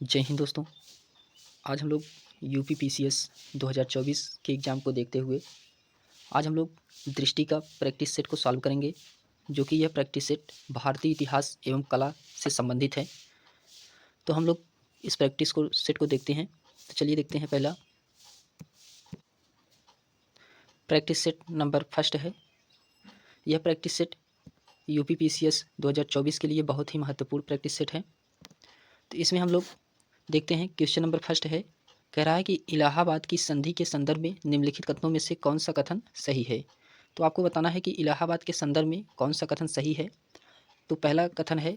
जय हिंद दोस्तों। आज हम लोग यूपी पीसीएस 2024 के एग्ज़ाम को देखते हुए आज हम लोग दृष्टि का प्रैक्टिस सेट को सॉल्व करेंगे, जो कि यह प्रैक्टिस सेट भारतीय इतिहास एवं कला से संबंधित है। तो हम लोग इस प्रैक्टिस को सेट को देखते हैं। तो चलिए देखते हैं। पहला प्रैक्टिस सेट नंबर फर्स्ट है। यह प्रैक्टिस सेट यूपी पीसीएस 2024 के लिए बहुत ही महत्वपूर्ण प्रैक्टिस सेट है। तो इसमें हम लोग देखते हैं। क्वेश्चन नंबर फर्स्ट है, कह रहा है कि इलाहाबाद की संधि के संदर्भ में निम्नलिखित कथनों में से कौन सा कथन सही है। तो आपको बताना है कि इलाहाबाद के संदर्भ में कौन सा कथन सही है। तो पहला कथन है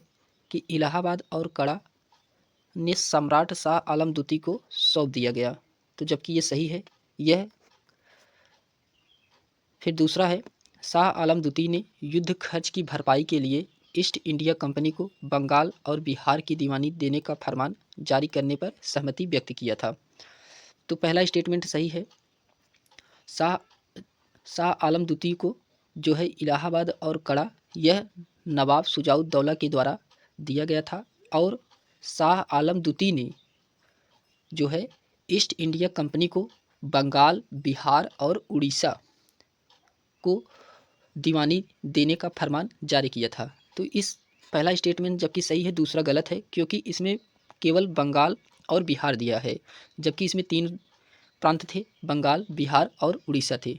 कि इलाहाबाद और कड़ा ने सम्राट शाह आलम द्वितीय को सौंप दिया गया, तो जबकि ये सही है यह। फिर दूसरा है, शाह आलम द्वितीय ने युद्ध खर्च की भरपाई के लिए ईस्ट इंडिया कंपनी को बंगाल और बिहार की दीवानी देने का फरमान जारी करने पर सहमति व्यक्त किया था। तो पहला स्टेटमेंट सही है। शाह शाह आलम द्वितीय को जो है इलाहाबाद और कड़ा यह नवाब शुजाउद्दौला के द्वारा दिया गया था, और शाह आलम द्वितीय ने जो है ईस्ट इंडिया कंपनी को बंगाल, बिहार और उड़ीसा को दीवानी देने का फरमान जारी किया था। तो इस पहला स्टेटमेंट जबकि सही है, दूसरा गलत है, क्योंकि इसमें केवल बंगाल और बिहार दिया है, जबकि इसमें 3 प्रांत थे, बंगाल, बिहार और उड़ीसा थे।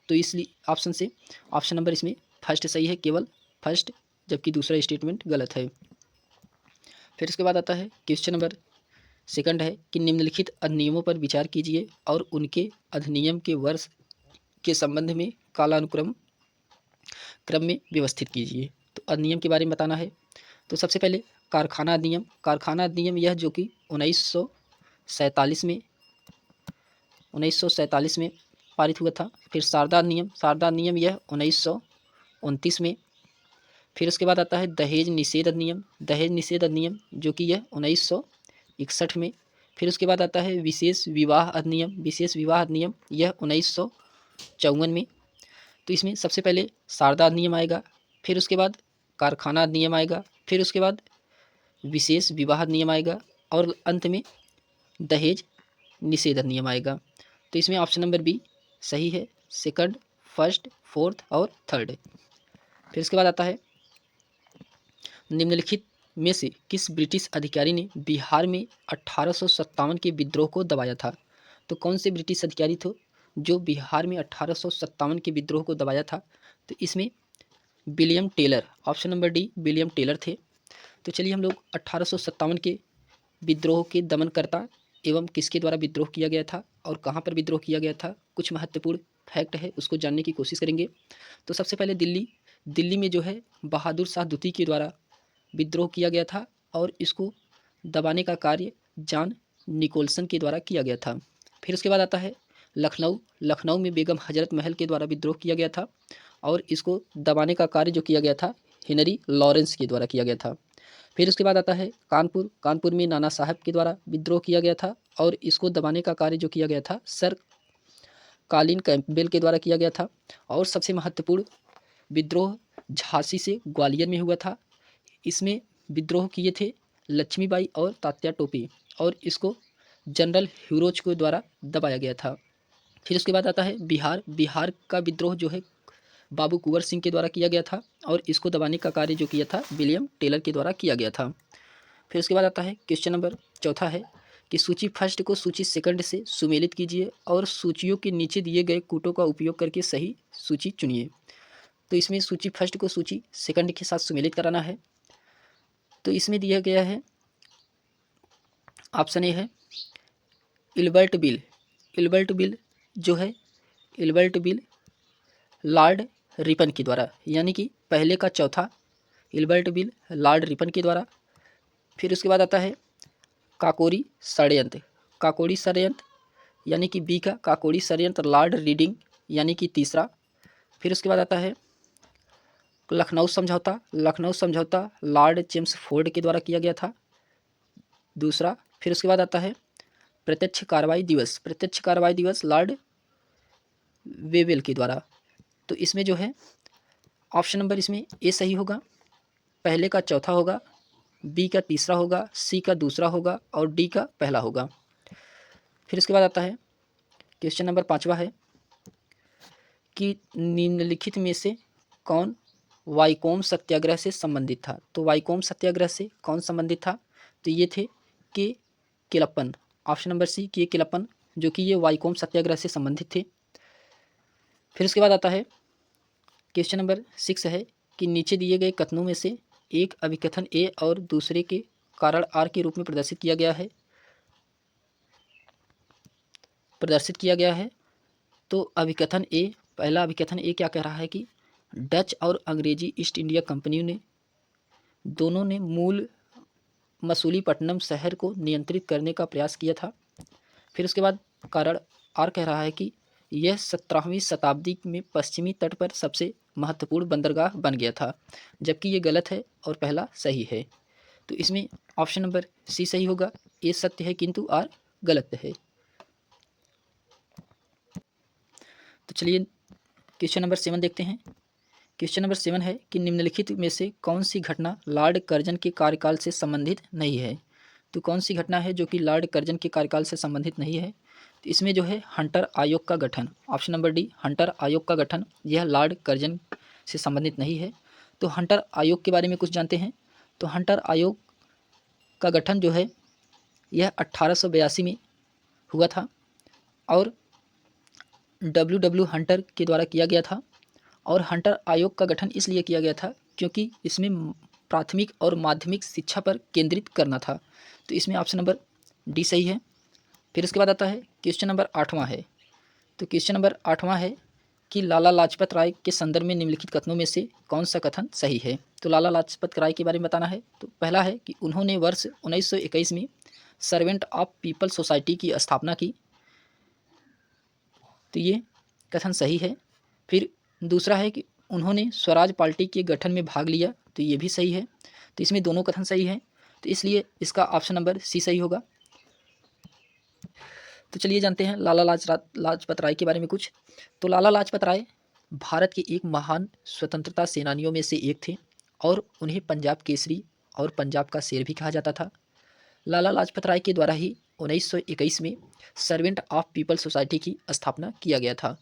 तो इसलिए ऑप्शन नंबर इसमें फर्स्ट सही है, केवल फर्स्ट, जबकि दूसरा स्टेटमेंट गलत है। फिर इसके बाद आता है क्वेश्चन नंबर सेकंड है कि निम्नलिखित अधिनियमों पर विचार कीजिए और उनके अधिनियम के वर्ष के संबंध में कालानुक्रम में व्यवस्थित कीजिए। तो अधिनियम के बारे में बताना है। तो सबसे पहले कारखाना अधिनियम यह जो कि 1947 में पारित हुआ था। फिर शारदा अधिनियम यह 1929 में। फिर उसके बाद आता है दहेज निषेध अधिनियम जो कि यह 1961 में। फिर उसके बाद आता है विशेष विवाह अधिनियम यह 1954 में। तो इसमें सबसे पहले शारदा अधिनियम आएगा, फिर उसके बाद कारखाना अधिनियम आएगा, फिर उसके बाद विशेष विवाह अधिनियम आएगा, और अंत में दहेज निषेध अधिनियम आएगा। तो इसमें ऑप्शन नंबर बी सही है, सेकंड, फर्स्ट, फोर्थ और थर्ड। फिर उसके बाद आता है निम्नलिखित में से किस ब्रिटिश अधिकारी ने बिहार में 1857 के विद्रोह को दबाया था। तो कौन से ब्रिटिश अधिकारी थे जो बिहार में 1857 के विद्रोह को दबाया था। तो इसमें William Taylor, option number D William Taylor थे। तो चलिए हम लोग 1857 के विद्रोह के दमनकर्ता एवं किसके द्वारा विद्रोह किया गया था और कहाँ पर विद्रोह किया गया था, कुछ महत्वपूर्ण फैक्ट है उसको जानने की कोशिश करेंगे। तो सबसे पहले दिल्ली में जो है बहादुर शाह द्वितीय के द्वारा विद्रोह किया गया था, और इसको दबाने का कार्य जॉन निकोलसन के द्वारा किया गया था। फिर उसके बाद आता है लखनऊ में बेगम हजरत महल के द्वारा विद्रोह किया गया था, और इसको दबाने का कार्य जो किया गया था हेनरी लॉरेंस के द्वारा किया गया था। फिर उसके बाद आता है कानपुर में नाना साहब के द्वारा विद्रोह किया गया था, और इसको दबाने का कार्य जो किया गया था सर कॉलिन कैंपबेल के द्वारा किया गया था। और सबसे महत्वपूर्ण विद्रोह झांसी से ग्वालियर में हुआ था। इसमें विद्रोह किए थे लक्ष्मीबाई और तात्या टोपे, और इसको जनरल ह्यूरोज के द्वारा दबाया गया था। फिर उसके बाद आता है बिहार का विद्रोह जो है बाबू कुंवर सिंह के द्वारा किया गया था, और इसको दबाने का कार्य जो किया था विलियम टेलर के द्वारा किया गया था। फिर उसके बाद आता है क्वेश्चन नंबर चौथा है कि सूची फर्स्ट को सूची सेकंड से सुमेलित कीजिए और सूचियों के नीचे दिए गए कूटों का उपयोग करके सही सूची चुनिए। तो इसमें सूची फर्स्ट को सूची सेकंड के साथ सुमेलित कराना है। तो इसमें दिया गया है ऑप्शन ए है इल्बर्ट बिल जो है इल्बर्ट बिल लॉर्ड रिपन के द्वारा, यानी कि पहले का चौथा इल्बर्ट बिल लॉर्ड रिपन के द्वारा। फिर उसके बाद आता है काकोरी षड्यंत्र यानी कि बी का काकोरी षड्यंत्र लॉर्ड रीडिंग यानी कि तीसरा। फिर उसके बाद आता है लखनऊ समझौता लॉर्ड चेम्सफोर्ड के द्वारा किया गया था, दूसरा। फिर उसके बाद आता है प्रत्यक्ष कार्रवाई दिवस लॉर्ड वेवेल के द्वारा। तो इसमें जो है ऑप्शन नंबर इसमें ए सही होगा, पहले का चौथा होगा बी का तीसरा होगा, सी का दूसरा होगा और डी का पहला होगा। फिर इसके बाद आता है क्वेश्चन नंबर 5वां है कि निम्नलिखित में से कौन वाईकोम सत्याग्रह से संबंधित था। तो वाईकोम सत्याग्रह से कौन संबंधित था, तो ये थे के केलप्पन, ऑप्शन नंबर सी के केलप्पन, जो कि ये वाईकोम सत्याग्रह से संबंधित थे। फिर उसके बाद आता है क्वेश्चन नंबर 6 है कि नीचे दिए गए कथनों में से एक अभिकथन ए और दूसरे के कारण आर के रूप में प्रदर्शित किया गया है। तो अभिकथन ए, पहला अभिकथन ए क्या कह रहा है कि डच और अंग्रेजी ईस्ट इंडिया कंपनियों ने दोनों ने मूल मसूलीपट्टनम शहर को नियंत्रित करने का प्रयास किया था। फिर उसके बाद कारण आर कह रहा है कि यह 17वीं शताब्दी में पश्चिमी तट पर सबसे महत्वपूर्ण बंदरगाह बन गया था, जबकि ये गलत है और पहला सही है। तो इसमें ऑप्शन नंबर सी सही होगा, ए सत्य है किंतु आर गलत है। तो चलिए क्वेश्चन नंबर 7 देखते हैं। क्वेश्चन नंबर 7 है कि निम्नलिखित में से कौन सी घटना लॉर्ड कर्जन के कार्यकाल से संबंधित नहीं है। तो कौन सी घटना है जो कि लॉर्ड कर्जन के कार्यकाल से संबंधित नहीं है, तो इसमें जो है हंटर आयोग का गठन, ऑप्शन नंबर डी हंटर आयोग का गठन, यह लॉर्ड कर्जन से संबंधित नहीं है। तो हंटर आयोग के बारे में कुछ जानते हैं। तो हंटर आयोग का गठन जो है यह 1882 में हुआ था और डब्ल्यू हंटर के द्वारा किया गया था। और हंटर आयोग का गठन इसलिए किया गया था क्योंकि इसमें प्राथमिक और माध्यमिक शिक्षा पर केंद्रित करना था। तो इसमें ऑप्शन नंबर डी सही है। फिर इसके बाद आता है क्वेश्चन नंबर 8वां है। तो क्वेश्चन नंबर 8वां है कि लाला लाजपत राय के संदर्भ में निम्नलिखित कथनों में से कौन सा कथन सही है। तो लाला लाजपत राय के बारे में बताना है। तो पहला है कि उन्होंने वर्ष 1921 में सर्वेंट ऑफ पीपल सोसाइटी की स्थापना की, तो ये कथन सही है। फिर दूसरा है कि उन्होंने स्वराज पार्टी के गठन में भाग लिया, तो ये भी सही है। तो इसमें दोनों कथन सही हैं, तो इसलिए इसका ऑप्शन नंबर सी सही होगा। तो चलिए जानते हैं लाला लाजपत राय के बारे में कुछ। तो लाला लाजपत राय भारत के एक महान स्वतंत्रता सेनानियों में से एक थे और उन्हें पंजाब केसरी और पंजाब का शेर भी कहा जाता था। लाला लाजपत राय के द्वारा ही 1921 में सर्वेंट ऑफ पीपल सोसाइटी की स्थापना किया गया था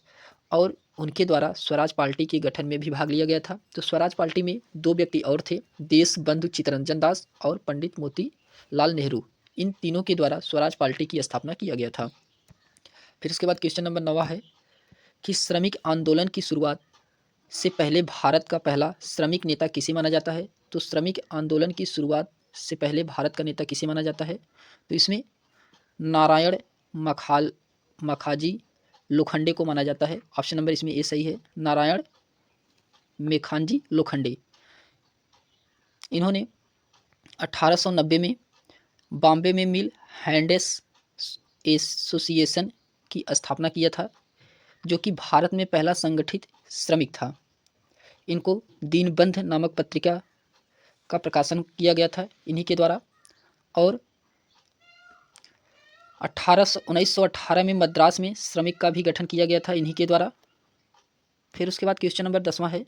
और उनके द्वारा स्वराज पार्टी के गठन में भी भाग लिया गया था। तो स्वराज पार्टी में 2 व्यक्ति और थे, देश बंधु चित्तरंजन दास और पंडित मोतीलाल नेहरू। इन तीनों के द्वारा स्वराज पार्टी की स्थापना किया गया था। फिर उसके बाद क्वेश्चन नंबर 9 है कि श्रमिक आंदोलन की शुरुआत से पहले भारत का पहला श्रमिक नेता किसे माना जाता है। तो श्रमिक आंदोलन की शुरुआत से पहले भारत का नेता किसे माना जाता है। तो इसमें नारायण मखाजी लोखंडे को माना जाता है। ऑप्शन नंबर इसमें ए सही है, नारायण मेखानजी लोखंडे। इन्होंने 1890 में बॉम्बे में मिल हैंडेस एसोसिएशन की स्थापना किया था, जो कि भारत में पहला संगठित श्रमिक था। इनको दीनबंध नामक पत्रिका का प्रकाशन किया गया था इन्हीं के द्वारा। और 1918 में मद्रास में श्रमिक का भी गठन किया गया था इन्हीं के द्वारा। फिर उसके बाद क्वेश्चन नंबर 10वां है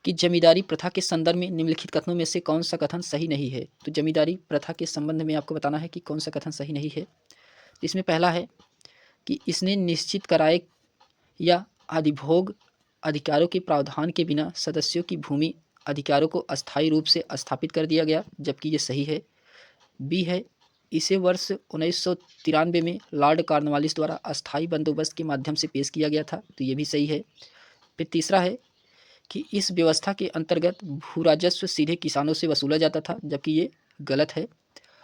कि जमींदारी प्रथा के संदर्भ में निम्नलिखित कथनों में से कौन सा कथन सही नहीं है। तो जमींदारी प्रथा के संबंध में आपको बताना है कि कौन सा कथन सही नहीं है। इसमें पहला है कि इसने निश्चित कराए या अधिभोग अधिकारों के प्रावधान के बिना सदस्यों की भूमि अधिकारों को अस्थायी रूप से स्थापित कर दिया गया, जबकि ये सही है। बी है इसे वर्ष 1993 में लॉर्ड कॉर्नवालिस द्वारा अस्थायी बंदोबस्त के माध्यम से पेश किया गया था, तो ये भी सही है। फिर तीसरा है कि इस व्यवस्था के अंतर्गत भू राजस्व सीधे किसानों से वसूला जाता था, जबकि ये गलत है।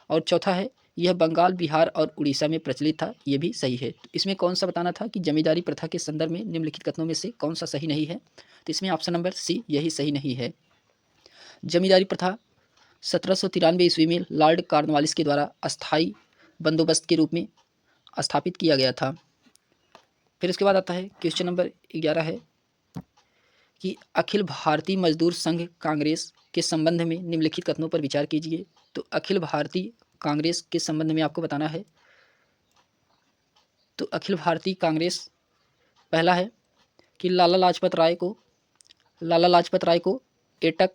और चौथा है यह बंगाल, बिहार और उड़ीसा में प्रचलित था, ये भी सही है। तो इसमें कौन सा बताना था कि जमींदारी प्रथा के संदर्भ में निम्नलिखित कथनों में से कौन सा सही नहीं है। तो इसमें ऑप्शन नंबर सी यही सही नहीं है। जमींदारी प्रथा 1793 ईस्वी में लॉर्ड कॉर्नवालिस के द्वारा अस्थायी बंदोबस्त के रूप में स्थापित किया गया था। फिर इसके बाद आता है क्वेश्चन नंबर 11 है कि अखिल भारतीय मजदूर संघ कांग्रेस के संबंध में निम्नलिखित कथनों पर विचार कीजिए। तो अखिल भारतीय कांग्रेस के संबंध में आपको बताना है। तो अखिल भारतीय कांग्रेस, पहला है कि लाला लाजपत राय को एटक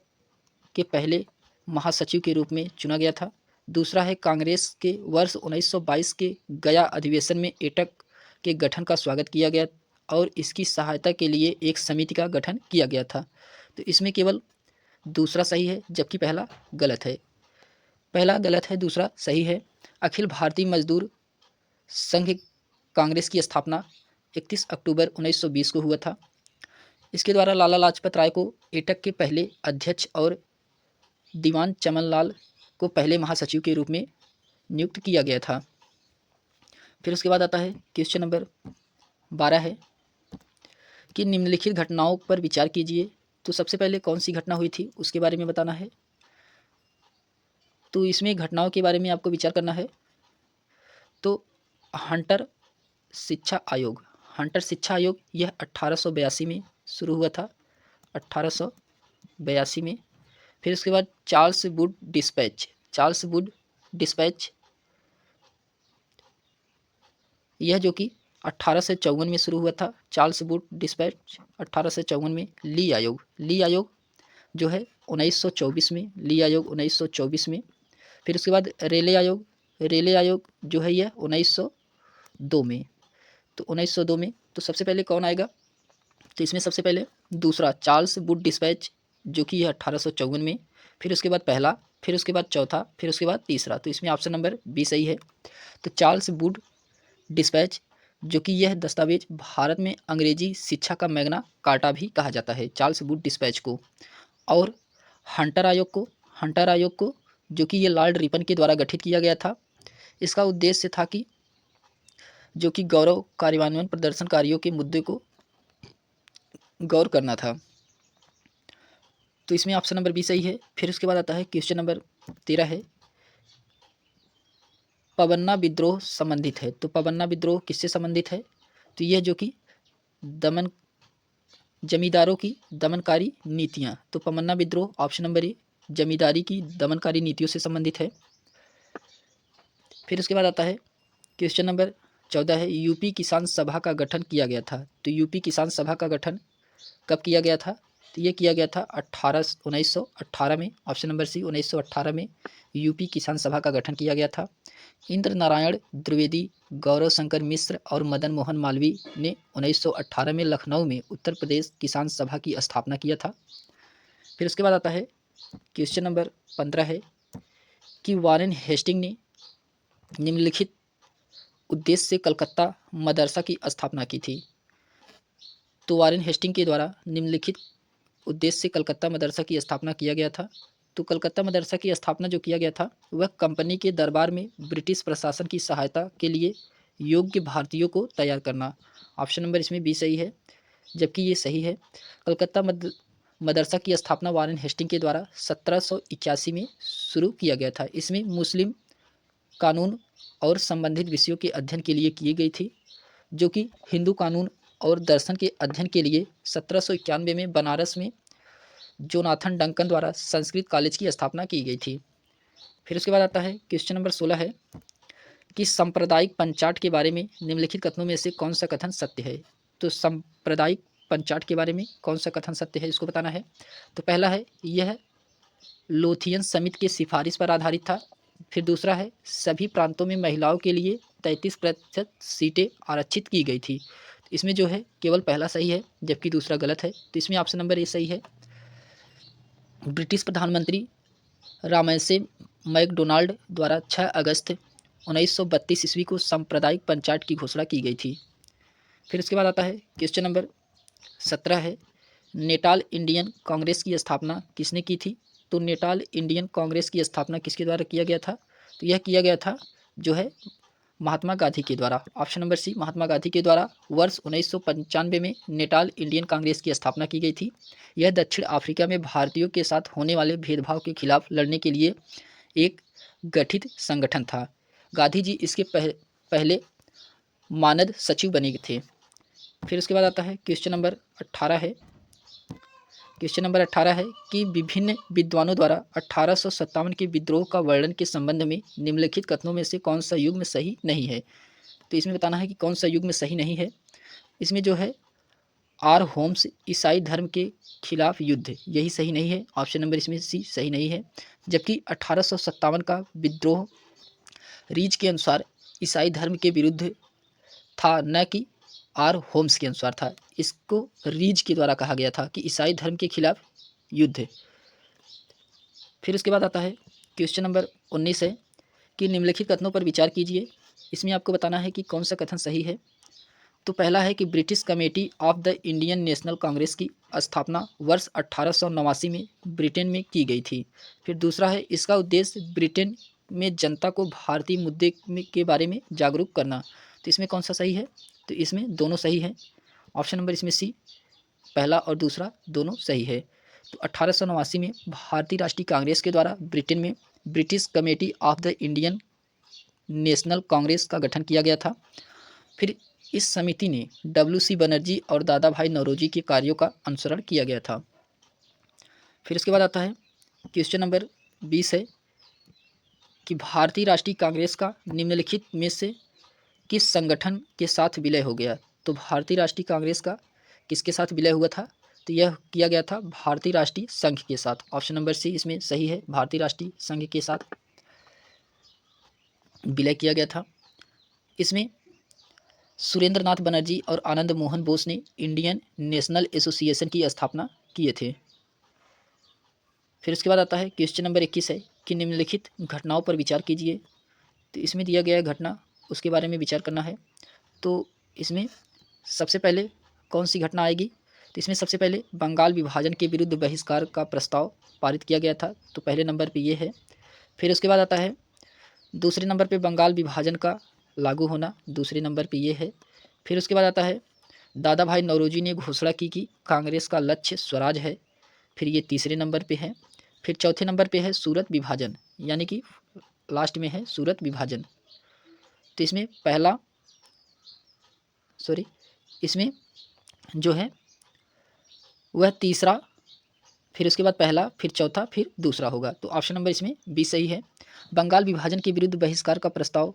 के पहले महासचिव के रूप में चुना गया था। दूसरा है कांग्रेस के वर्ष 1922 के गया अधिवेशन में एटक के गठन का स्वागत किया गया और इसकी सहायता के लिए एक समिति का गठन किया गया था। तो इसमें केवल दूसरा सही है जबकि पहला गलत है। पहला गलत है, दूसरा सही है। अखिल भारतीय मजदूर संघ कांग्रेस की स्थापना 31 अक्टूबर 1920 को हुआ था। इसके द्वारा लाला लाजपत राय को एटक के पहले अध्यक्ष और दीवान चमनलाल को पहले महासचिव के रूप में नियुक्त किया गया था। फिर उसके बाद आता है क्वेश्चन नंबर 12 है कि निम्नलिखित घटनाओं पर विचार कीजिए। तो सबसे पहले कौन सी घटना हुई थी उसके बारे में बताना है। तो इसमें घटनाओं के बारे में आपको विचार करना है। तो हंटर शिक्षा आयोग, हंटर शिक्षा आयोग यह 1882 में शुरू हुआ था, 1882 में। फिर उसके बाद Charles Wood dispatch, Charles Wood dispatch यह जो कि 1854 में शुरू हुआ था। चार्ल्स वुड डिस्पैच 1854 में। ली आयोग, ली आयोग जो है 1924 में, ली आयोग 1924 में। फिर उसके बाद रेले आयोग, रेले आयोग जो है यह 1902 में। तो 1902 में तो सबसे पहले कौन आएगा, तो इसमें सबसे पहले दूसरा चार्ल्स वुड डिस्पैच जो कि यह 1854 में। फिर उसके बाद पहला, फिर उसके बाद चौथा, फिर उसके बाद तीसरा। तो इसमें ऑप्शन नंबर बी सही है। तो चार्ल्स वुड डिस्पैच जो कि यह दस्तावेज भारत में अंग्रेजी शिक्षा का मैग्ना कार्टा भी कहा जाता है, चार्ल्स वुड डिस्पैच को। और हंटर आयोग को, हंटर आयोग को जो कि ये लॉर्ड रिपन के द्वारा गठित किया गया था। इसका उद्देश्य था कि जो कि गौरव कार्यान्वयन प्रदर्शनकारियों के मुद्दे को गौर करना था। तो इसमें ऑप्शन नंबर बी सही है। फिर उसके बाद आता है क्वेश्चन नंबर 13 है पवन्ना विद्रोह संबंधित है। तो पवन्ना विद्रोह किससे संबंधित है, तो यह जो कि दमन जमींदारों की दमनकारी नीतियां। तो पवन्ना विद्रोह ऑप्शन नंबर ए जमींदारी की दमनकारी नीतियों से संबंधित है। फिर उसके बाद आता है क्वेश्चन नंबर 14 है यूपी किसान सभा का गठन किया गया था। तो यूपी किसान सभा का गठन कब किया गया था, तो ये किया गया था 1918 में। ऑप्शन नंबर सी 1918 में यूपी किसान सभा का गठन किया गया था। इंद्र नारायण द्विवेदी, गौरव शंकर मिश्र और मदन मोहन मालवीय ने 1918 में लखनऊ में उत्तर प्रदेश किसान सभा की स्थापना किया था। फिर उसके बाद आता है क्वेश्चन नंबर 15 है कि वारेन हेस्टिंग ने निम्नलिखित उद्देश्य से कलकत्ता मदरसा की स्थापना की थी। तो वारेन हेस्टिंग के द्वारा निम्नलिखित उद्देश्य से कलकत्ता मदरसा की स्थापना किया गया था। तो कलकत्ता मदरसा की स्थापना जो किया गया था वह कंपनी के दरबार में ब्रिटिश प्रशासन की सहायता के लिए योग्य भारतीयों को तैयार करना। ऑप्शन नंबर इसमें बी सही है जबकि ये सही है। कलकत्ता मदरसा की स्थापना वारेन हेस्टिंग के द्वारा 1781 में शुरू किया गया था। इसमें मुस्लिम कानून और संबंधित विषयों के अध्ययन के लिए की गई थी, जो कि हिंदू कानून और दर्शन के अध्ययन के लिए 1791 में बनारस में जोनाथन डंकन द्वारा संस्कृत कॉलेज की स्थापना की गई थी। फिर उसके बाद आता है क्वेश्चन नंबर 16 है कि सांप्रदायिक पंचाट के बारे में निम्नलिखित कथनों में से कौन सा कथन सत्य है। तो सांप्रदायिक पंचाट के बारे में कौन सा कथन सत्य है इसको बताना है। तो पहला है यह लोथियन समिति की सिफारिश पर आधारित था। फिर दूसरा है सभी प्रांतों में महिलाओं के लिए 33% सीटें आरक्षित की गई थी। इसमें जो है केवल पहला सही है जबकि दूसरा गलत है। तो इसमें ऑप्शन नंबर ए सही है। ब्रिटिश प्रधानमंत्री रामसे मैकडोनाल्ड द्वारा 6 अगस्त 1932 ईस्वी को सांप्रदायिक पंचायत की घोषणा की गई थी। फिर उसके बाद आता है क्वेश्चन नंबर 17 है नेटाल इंडियन कांग्रेस की स्थापना किसने की थी। तो नेटाल इंडियन कांग्रेस की स्थापना किसके द्वारा किया गया था, तो यह किया गया था जो है महात्मा गांधी के द्वारा। ऑप्शन नंबर सी महात्मा गांधी के द्वारा वर्ष 1995 में नेटाल इंडियन कांग्रेस की स्थापना की गई थी। यह दक्षिण अफ्रीका में भारतीयों के साथ होने वाले भेदभाव के खिलाफ लड़ने के लिए एक गठित संगठन था। गांधी जी इसके पहले मानद सचिव बने थे। फिर उसके बाद आता है क्वेश्चन नंबर 18 है। क्वेश्चन नंबर 18 है कि विभिन्न विद्वानों द्वारा 1857 के विद्रोह का वर्णन के संबंध में निम्नलिखित कथनों में से कौन सा युग्म सही नहीं है। तो इसमें बताना है कि कौन सा युग्म सही नहीं है। इसमें जो है आर होम्स ईसाई धर्म के खिलाफ युद्ध, यही सही नहीं है, ऑप्शन नंबर इसमें सी सही नहीं है। जबकि 1857 का विद्रोह रीज के अनुसार ईसाई धर्म के विरुद्ध था, न कि आर होम्स के अनुसार था। इसको रीज के द्वारा कहा गया था कि ईसाई धर्म के खिलाफ युद्ध। फिर उसके बाद आता है क्वेश्चन नंबर 19 है कि निम्नलिखित कथनों पर विचार कीजिए। इसमें आपको बताना है कि कौन सा कथन सही है। तो पहला है कि British committee of the Indian national Congress की स्थापना वर्ष 1889 में ब्रिटेन में की गई थी। फिर दूसरा है इसका उद्देश्य ब्रिटेन में जनता को भारतीय मुद्दे के बारे में जागरूक करना। तो इसमें कौन सा सही है? तो इसमें दोनों सही है। ऑप्शन नंबर इसमें सी, पहला और दूसरा दोनों सही है। तो 1889 में भारतीय राष्ट्रीय कांग्रेस के द्वारा ब्रिटेन में British committee of the Indian national Congress का गठन किया गया था। फिर इस समिति ने डब्ल्यू.सी. बनर्जी और दादा भाई नौरोजी के कार्यों का अनुसरण किया गया था। फिर इसके बाद आता है क्वेश्चन नंबर 20 है कि भारतीय राष्ट्रीय कांग्रेस का निम्नलिखित में से किस संगठन के साथ विलय हो गया। तो भारतीय राष्ट्रीय कांग्रेस का किसके साथ विलय हुआ था? तो यह किया गया था भारतीय राष्ट्रीय संघ के साथ। ऑप्शन नंबर सी इसमें सही है, भारतीय राष्ट्रीय संघ के साथ विलय किया गया था। इसमें सुरेंद्र नाथ बनर्जी और आनंद मोहन बोस ने इंडियन नेशनल एसोसिएशन की स्थापना किए थे। फिर उसके बाद आता है क्वेश्चन नंबर 21 है कि निम्नलिखित घटनाओं पर विचार कीजिए। तो इसमें दिया गया घटना उसके बारे में विचार करना है। तो इसमें सबसे पहले कौन सी घटना आएगी? तो इसमें सबसे पहले बंगाल विभाजन के विरुद्ध बहिष्कार का प्रस्ताव पारित किया गया था, तो पहले नंबर पे ये है। फिर उसके बाद आता है दूसरे नंबर पे बंगाल विभाजन का लागू होना, दूसरे नंबर पे ये है। फिर उसके बाद आता है दादा भाई नौरोजी ने घोषणा की कि कांग्रेस का लक्ष्य स्वराज है, फिर ये तीसरे नंबर पे है। फिर चौथे नंबर पे है सूरत विभाजन, यानी कि लास्ट में है सूरत विभाजन। तो इसमें पहला इसमें जो है वह तीसरा, फिर उसके बाद पहला, फिर चौथा, फिर दूसरा होगा। तो ऑप्शन नंबर इसमें बी सही है। बंगाल विभाजन के विरुद्ध बहिष्कार का प्रस्ताव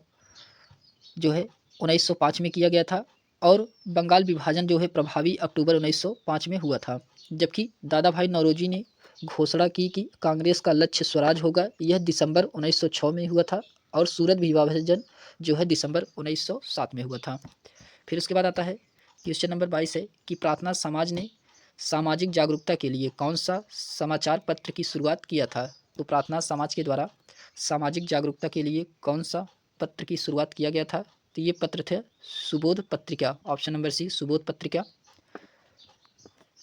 जो है 1905 में किया गया था और बंगाल विभाजन जो है प्रभावी अक्टूबर 1905 में हुआ था। जबकि दादा भाई नौरोजी ने घोषणा की कि कांग्रेस का लक्ष्य स्वराज होगा, यह दिसंबर 1906 में हुआ था और सूरत विभाजन जो है दिसंबर 1907 में हुआ था। फिर उसके बाद आता है क्वेश्चन नंबर 22 है कि प्रार्थना समाज ने सामाजिक जागरूकता के लिए कौन सा समाचार पत्र की शुरुआत किया था। तो प्रार्थना समाज के द्वारा सामाजिक जागरूकता के लिए कौन सा पत्र की शुरुआत किया गया था? तो ये पत्र थे सुबोध पत्रिका, ऑप्शन नंबर सी सुबोध पत्रिका।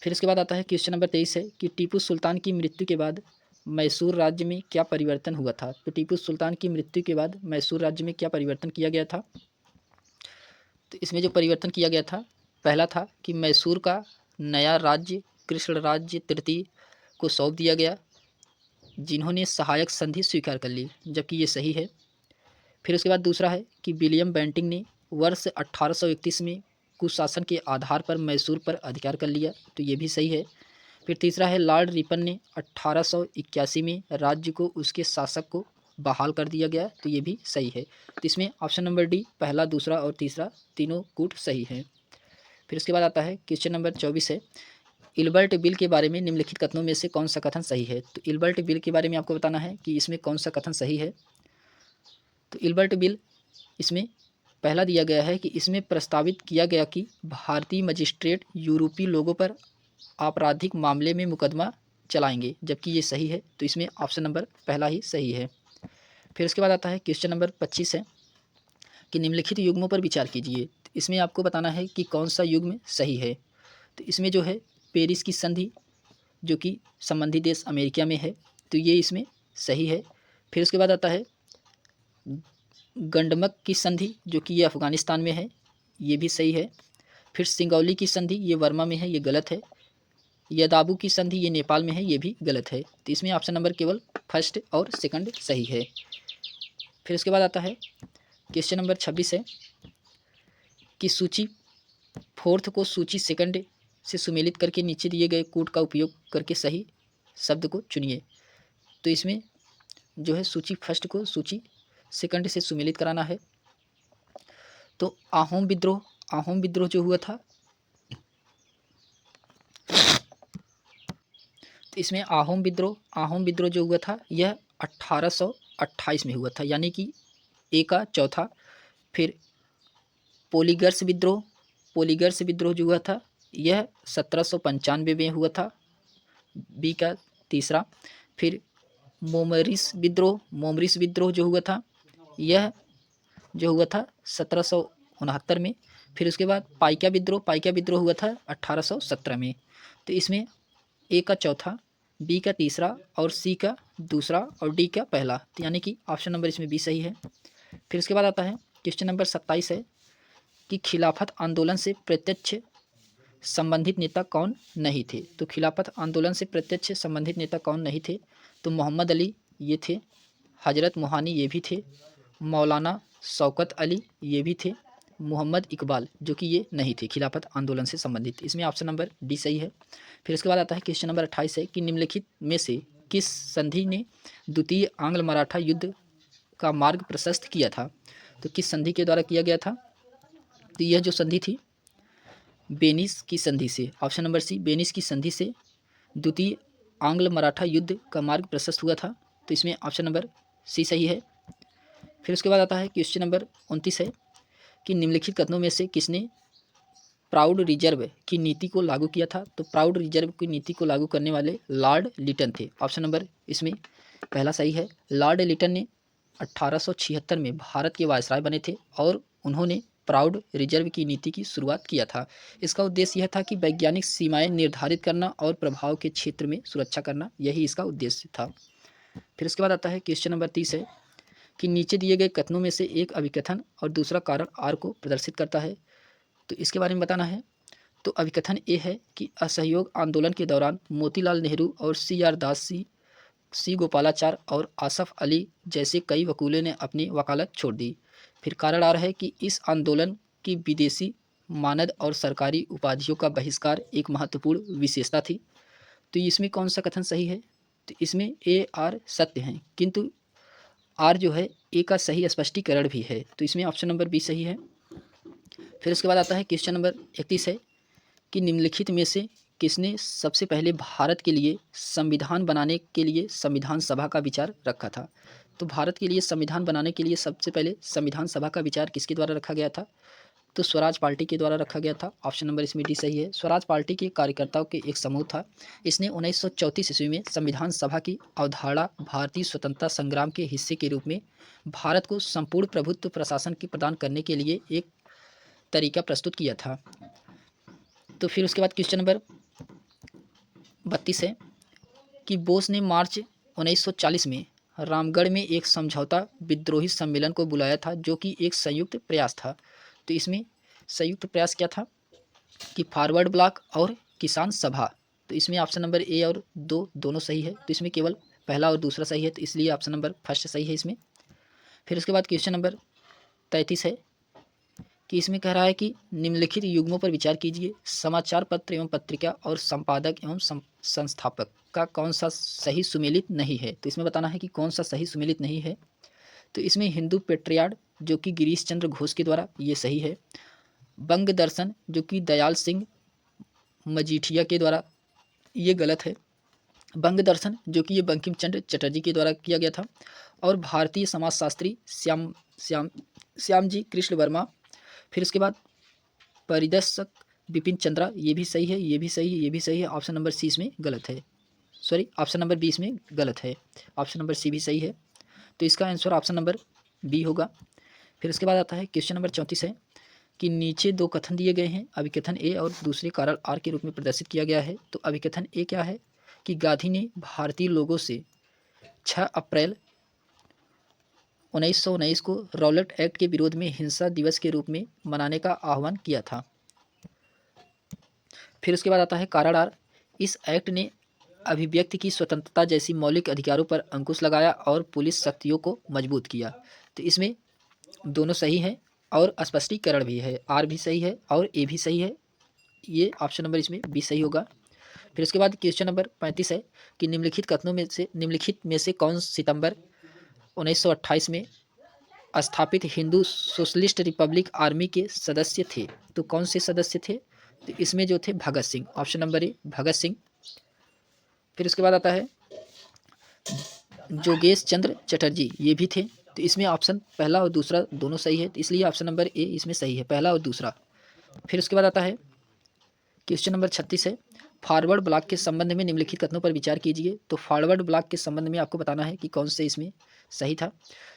फिर इसके बाद आता है क्वेश्चन नंबर 23 है कि टीपू सुल्तान की मृत्यु के बाद मैसूर राज्य में क्या परिवर्तन हुआ था। तो टीपू सुल्तान की मृत्यु के बाद मैसूर राज्य में क्या परिवर्तन किया गया था? तो इसमें जो परिवर्तन किया गया था, पहला था कि मैसूर का नया राज्य कृष्ण राज्य तृतीय को सौंप दिया गया, जिन्होंने सहायक संधि स्वीकार कर ली, जबकि ये सही है। फिर उसके बाद दूसरा है कि विलियम बेंटिंग ने वर्ष 1831 में कुशासन के आधार पर मैसूर पर अधिकार कर लिया, तो ये भी सही है। फिर तीसरा है लॉर्ड रिपन ने 1881 में राज्य को उसके शासक को बहाल कर दिया गया, तो ये भी सही है। तो इसमें ऑप्शन नंबर डी पहला, दूसरा और तीसरा तीनों कूट सही है। फिर उसके बाद आता है क्वेश्चन नंबर 24 है इल्बर्ट बिल के बारे में निम्नलिखित कथनों में से कौन सा कथन सही है। तो इल्बर्ट बिल के बारे में आपको बताना है कि इसमें कौन सा कथन सही है। तो इल्बर्ट बिल इसमें पहला दिया गया है कि इसमें प्रस्तावित किया गया कि भारतीय मजिस्ट्रेट यूरोपीय लोगों पर आपराधिक मामले में मुकदमा चलाएंगे, जबकि ये सही है। तो इसमें ऑप्शन नंबर पहला ही सही है। फिर उसके बाद आता है क्वेश्चन नंबर 25 है कि निम्नलिखित युग्मों पर विचार कीजिए। तो इसमें आपको बताना है कि कौन सा युग्म सही है। तो इसमें जो है पेरिस की संधि जो कि संबंधी देश अमेरिका में है, तो ये इसमें सही है। फिर उसके बाद आता है गंडमक की संधि जो कि ये अफ़गानिस्तान में है, ये भी सही है। फिर सिंगौली की संधि ये वर्मा में है, ये गलत है। यदाबू की संधि ये नेपाल में है, ये भी गलत है। तो इसमें ऑप्शन नंबर केवल फर्स्ट और सेकंड सही है। फिर उसके बाद आता है क्वेश्चन नंबर 26 है कि सूची फोर्थ को सूची सेकंड से सुमेलित करके नीचे दिए गए कूट का उपयोग करके सही शब्द को चुनिए। तो इसमें जो है सूची फर्स्ट को सूची सेकंड से सुमेलित कराना है। तो आहोम विद्रोह जो हुआ था तो इसमें आहोम विद्रोह जो हुआ था यह 1828 में हुआ था, यानी कि ए का चौथा। फिर पोलीगर्स विद्रोह जो हुआ था यह 1795 में हुआ था, बी का तीसरा। फिर मोमरिस विद्रोह जो हुआ था यह जो हुआ था 1769 में। फिर उसके बाद पाइका विद्रोह हुआ था 1817 में। तो इसमें ए का चौथा, बी का तीसरा और सी का दूसरा और डी का पहला, तो यानी कि ऑप्शन नंबर इसमें बी सही है। फिर उसके बाद आता है क्वेश्चन नंबर 27 है कि खिलाफत आंदोलन से प्रत्यक्ष संबंधित नेता कौन नहीं थे। तो खिलाफत आंदोलन से प्रत्यक्ष संबंधित नेता कौन नहीं थे, तो मोहम्मद अली ये थे, हजरत मोहानी ये भी थे, मौलाना शौकत अली ये भी थे, मोहम्मद इकबाल जो कि ये नहीं थे खिलाफत आंदोलन से संबंधित। इसमें ऑप्शन नंबर डी सही है। फिर उसके बाद आता है क्वेश्चन नंबर 28 है कि निम्नलिखित में से किस संधि ने द्वितीय आंग्ल मराठा युद्ध का मार्ग प्रशस्त किया था। तो किस संधि के द्वारा किया गया था, तो यह जो संधि थी बेनिस की संधि से, ऑप्शन नंबर सी बेनिस की संधि से द्वितीय आंग्ल मराठा युद्ध का मार्ग प्रशस्त हुआ था। तो इसमें ऑप्शन नंबर सी सही है। फिर उसके बाद आता है क्वेश्चन नंबर 29 है कि निम्नलिखित कथनों में से किसने प्राउड रिजर्व की नीति को लागू किया था। तो प्राउड रिजर्व की नीति को लागू करने वाले लॉर्ड लिटन थे, ऑप्शन नंबर इसमें पहला सही है। लॉर्ड लिटन ने 1876 में भारत के वायसराय बने थे और उन्होंने प्राउड रिजर्व की नीति की शुरुआत किया था। इसका उद्देश्य यह था कि वैज्ञानिक सीमाएं निर्धारित करना और प्रभाव के क्षेत्र में सुरक्षा करना, यही इसका उद्देश्य था। फिर उसके बाद आता है क्वेश्चन नंबर 30 है कि नीचे दिए गए कथनों में से एक अभिकथन और दूसरा कारण आर को प्रदर्शित करता है, तो इसके बारे में बताना है। तो अभिकथन ए है कि असहयोग आंदोलन के दौरान मोतीलाल नेहरू और CR दास, सी गोपालाचार और आसफ अली जैसे कई वकीलों ने अपनी वकालत छोड़ दी। फिर कारण आ रहा है कि इस आंदोलन की विदेशी मानद और सरकारी उपाधियों का बहिष्कार एक महत्वपूर्ण विशेषता थी। तो इसमें कौन सा कथन सही है, तो इसमें ए आर सत्य है, किंतु आर जो है ए का सही स्पष्टीकरण भी है, तो इसमें ऑप्शन नंबर बी सही है। फिर उसके बाद आता है क्वेश्चन नंबर 31 है कि निम्नलिखित में से किसने सबसे पहले भारत के लिए संविधान बनाने के लिए संविधान सभा का विचार रखा था। तो भारत के लिए संविधान बनाने के लिए सबसे पहले संविधान सभा का विचार किसके द्वारा रखा गया था, तो स्वराज पार्टी के द्वारा रखा गया था, ऑप्शन नंबर इसमें डी सही है। स्वराज पार्टी के कार्यकर्ताओं के एक समूह था। इसने 1934 ईस्वी में संविधान सभा की अवधारणा भारतीय स्वतंत्रता संग्राम के हिस्से के रूप में भारत को संपूर्ण प्रभुत्व प्रशासन की प्रदान करने के लिए एक तरीका प्रस्तुत किया था। तो फिर उसके बाद क्वेश्चन नंबर 32 है कि बोस ने मार्च 1940 में रामगढ़ में एक समझौता विद्रोही सम्मेलन को बुलाया था जो कि एक संयुक्त प्रयास था। तो इसमें संयुक्त प्रयास क्या था कि फॉरवर्ड ब्लॉक और किसान सभा। तो इसमें ऑप्शन नंबर ए और दो दोनों सही है, तो इसमें केवल पहला और दूसरा सही है, तो इसलिए ऑप्शन नंबर फर्स्ट सही है इसमें। फिर उसके बाद क्वेश्चन नंबर 33 है कि इसमें कह रहा है कि निम्नलिखित युग्मों पर विचार कीजिए, समाचार पत्र एवं पत्रिका और संपादक एवं संस्थापक का कौन सा सही सुमेलित नहीं है। तो इसमें बताना है कि कौन सा सही सुमेलित नहीं है। तो इसमें हिंदू पेट्रियाड जो कि गिरीश चंद्र घोष के द्वारा, ये सही है। बंग दर्शन जो कि दयाल सिंह मजीठिया के द्वारा, ये गलत है। बंग दर्शन जो कि ये बंकिम चंद्र चटर्जी के द्वारा किया गया था। और भारतीय समाजशास्त्री श्याम जी कृष्ण वर्मा। फिर उसके बाद परिदर्शक बिपिन चंद्रा, ये भी सही है, ये भी सही है, ये भी सही है। ऑप्शन नंबर सी इसमें गलत है, सॉरी ऑप्शन नंबर बी इसमें गलत है, ऑप्शन नंबर सी भी सही है। तो इसका आंसर ऑप्शन नंबर बी होगा। फिर उसके बाद आता है क्वेश्चन नंबर 34 है कि नीचे दो कथन दिए गए हैं, अभिकथन ए और दूसरे कारण आर के रूप में प्रदर्शित किया गया है। तो अभिकथन ए क्या है कि गांधी ने भारतीय लोगों से 6 अप्रैल 1919 को रॉलेट एक्ट के विरोध में हिंसा दिवस के रूप में मनाने का आह्वान किया था। फिर उसके बाद आता है कारण आर, इस एक्ट ने अभिव्यक्ति की स्वतंत्रता जैसी मौलिक अधिकारों पर अंकुश लगाया और पुलिस शक्तियों को मजबूत किया। तो इसमें दोनों सही है और स्पष्टीकरण भी है, आर भी सही है और ए भी सही है, ये ऑप्शन नंबर इसमें बी सही होगा। फिर उसके बाद क्वेश्चन नंबर 35 है कि निम्नलिखित में से कौन सितंबर 1928 में स्थापित हिंदू सोशलिस्ट रिपब्लिक आर्मी के सदस्य थे। तो कौन से सदस्य थे, तो इसमें जो थे Bhagat Singh, option number A Bhagat Singh. फिर उसके बाद आता है जोगेश चंद्र चटर्जी, ये भी थे। तो इसमें ऑप्शन पहला और दूसरा दोनों सही है, तो इसलिए ऑप्शन नंबर ए इसमें सही है, पहला और दूसरा। फिर उसके बाद आता है क्वेश्चन नंबर 36 है, फॉरवर्ड ब्लॉक के संबंध में निम्नलिखित कथनों पर विचार कीजिए। तो फॉरवर्ड ब्लॉक के संबंध में आपको बताना है कि कौन से इसमें सही था।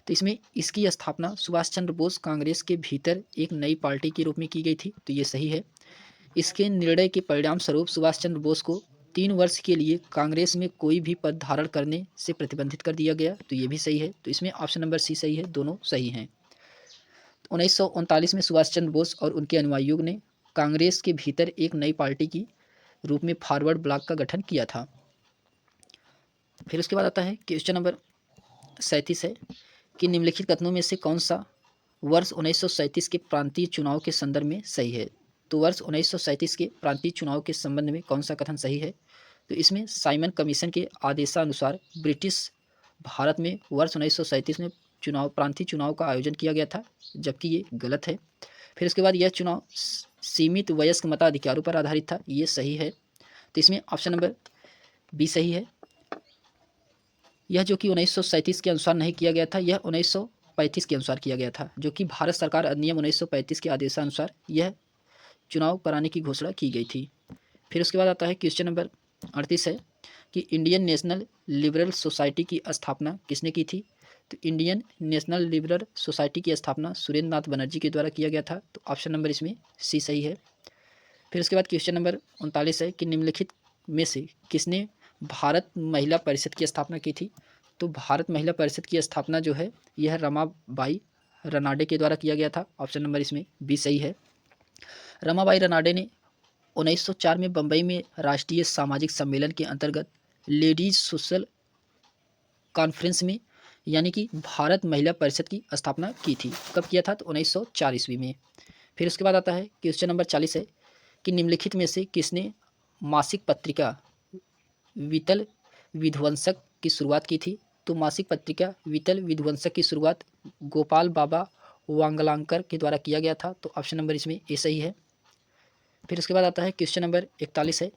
तो इसमें इसकी स्थापना सुभाष चंद्र बोस कांग्रेस के भीतर एक नई पार्टी के रूप में की गई थी, तो ये सही है। इसके निर्णय के परिणाम स्वरूप सुभाष चंद्र बोस को 3 वर्ष के लिए कांग्रेस में कोई भी पद धारण करने से प्रतिबंधित कर दिया गया, तो ये भी सही है। तो इसमें ऑप्शन नंबर सी सही है, दोनों सही हैं। 1939 में सुभाष चंद्र बोस और उनके अनुयायियों ने कांग्रेस के भीतर एक नई पार्टी की रूप में फॉरवर्ड ब्लॉक का गठन किया था। फिर उसके बाद आता है क्वेश्चन नंबर 37 है कि निम्नलिखित कथनों में से कौन सा वर्ष 1937 के प्रांतीय चुनाव के संदर्भ में सही है। तो वर्ष 1937 के प्रांतीय चुनाव के संबंध में कौन सा कथन सही है। तो इसमें साइमन कमीशन के आदेशानुसार ब्रिटिश भारत में वर्ष 1937 में प्रांतीय चुनाव का आयोजन किया गया था, जबकि ये गलत है। फिर उसके बाद यह चुनाव सीमित वयस्क मताधिकारों पर आधारित था, ये सही है। तो इसमें ऑप्शन नंबर बी सही है। यह जो कि 1937 के अनुसार नहीं किया गया था, यह 1935 के अनुसार किया गया था, जो कि भारत सरकार अधिनियम 1935 के आदेशानुसार यह चुनाव कराने की घोषणा की गई थी। फिर उसके बाद आता है क्वेश्चन नंबर 38 है कि इंडियन नेशनल लिबरल सोसाइटी की स्थापना किसने की थी। तो इंडियन नेशनल लिबरल सोसाइटी की स्थापना सुरेंद्र नाथ बनर्जी के द्वारा किया गया था, तो ऑप्शन नंबर इसमें सी सही है। फिर उसके बाद क्वेश्चन नंबर 39 है कि निम्नलिखित में से किसने भारत महिला परिषद की स्थापना की थी। तो भारत महिला परिषद की स्थापना जो है यह रमाबाई रनाडे के द्वारा किया गया था, ऑप्शन नंबर इसमें बी सही है। रमाबाई रनाडे ने 1904 में बम्बई में राष्ट्रीय सामाजिक सम्मेलन के अंतर्गत लेडीज सोशल कॉन्फ्रेंस में यानी कि भारत महिला परिषद की स्थापना की थी। कब किया था, तो 1904 ईस्वी में। फिर उसके बाद आता है क्वेश्चन नंबर 40 है कि निम्नलिखित में से किसने मासिक पत्रिका वितल विध्वंसक की शुरुआत की थी। तो मासिक पत्रिका वितल विध्वंसक की शुरुआत गोपाल बाबा वांगलांकर के द्वारा किया गया था, तो ऑप्शन नंबर इसमें ए सही है। फिर उसके बाद आता है क्वेश्चन नंबर 41 है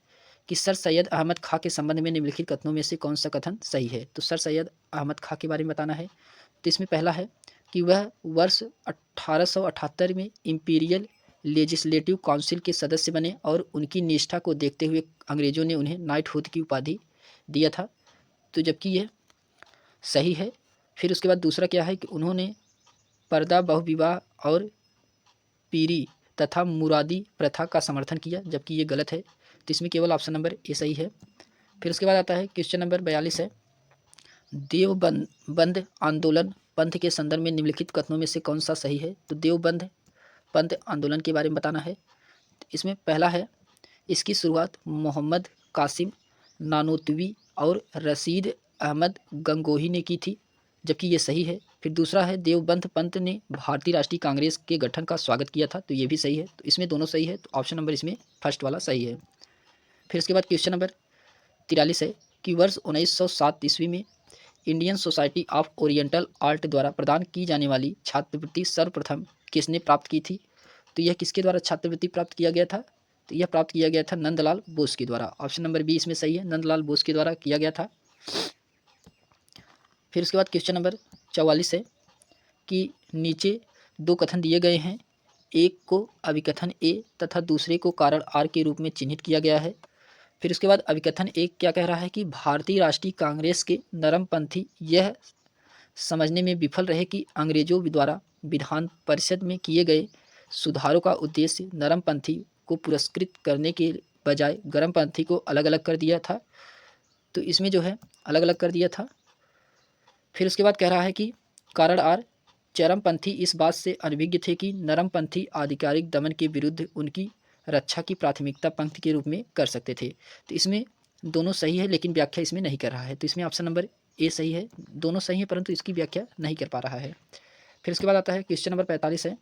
कि सर सैयद अहमद खां के संबंध में निम्नलिखित कथनों में से कौन सा कथन सही है। तो सर सैयद अहमद खां के बारे में बताना है। तो इसमें पहला है कि वह वर्ष 1878 में इंपीरियल लेजिस्लेटिव काउंसिल के सदस्य बने और उनकी निष्ठा को देखते हुए अंग्रेजों ने उन्हें नाइटहुड की उपाधि दिया था, तो जबकि यह सही है। फिर उसके बाद दूसरा क्या है कि उन्होंने पर्दा बहुविवाह और पीरी तथा मुरादी प्रथा का समर्थन किया, जबकि ये गलत है। तो इसमें केवल ऑप्शन नंबर ए सही है। फिर उसके बाद आता है क्वेश्चन नंबर 42 है देवबंद आंदोलन पंथ के संदर्भ में निम्नलिखित कथनों में से कौन सा सही है। तो देवबंद पंथ आंदोलन के बारे में बताना है। इसमें पहला है इसकी शुरुआत मोहम्मद कासिम नानोतवी और रशीद अहमद गंगोही ने की थी, जबकि ये सही है। फिर दूसरा है देवबंद पंथ ने भारतीय राष्ट्रीय कांग्रेस के गठन का स्वागत किया था, तो ये भी सही है। तो इसमें दोनों सही है, तो ऑप्शन नंबर इसमें फर्स्ट वाला सही है। फिर उसके बाद क्वेश्चन नंबर 43 है कि वर्ष 1907 ईस्वी में Indian society of oriental art द्वारा प्रदान की जाने वाली छात्रवृत्ति सर्वप्रथम किसने प्राप्त की थी। तो यह किसके द्वारा छात्रवृत्ति प्राप्त किया गया था। तो यह प्राप्त किया गया था नंदलाल बोस के द्वारा, ऑप्शन नंबर बी इसमें सही है, नंदलाल बोस के द्वारा किया गया था। फिर उसके बाद क्वेश्चन नंबर 44 है कि नीचे दो कथन दिए गए हैं, एक को अभिकथन ए तथा दूसरे को कारण आर के रूप में चिन्हित किया गया है। फिर उसके बाद अभिकथन एक क्या कह रहा है कि भारतीय राष्ट्रीय कांग्रेस के नरमपंथी यह समझने में विफल रहे कि अंग्रेजों द्वारा विधान परिषद में किए गए सुधारों का उद्देश्य नरमपंथी को पुरस्कृत करने के बजाय गर्मपंथी को अलग अलग कर दिया था, तो इसमें जो है अलग अलग कर दिया था। फिर उसके बाद कह रहा है कि कारण आर चरमपंथी इस बात से अनभिज्ञ थे कि नरमपंथी आधिकारिक दमन के विरुद्ध उनकी रक्षा की प्राथमिकता पंक्ति के रूप में कर सकते थे। तो इसमें दोनों सही है, लेकिन व्याख्या इसमें नहीं कर रहा है, तो इसमें ऑप्शन नंबर ए सही है। दोनों सही है परंतु इसकी व्याख्या नहीं कर पा रहा है। फिर उसके बाद आता है क्वेश्चन नंबर 45 है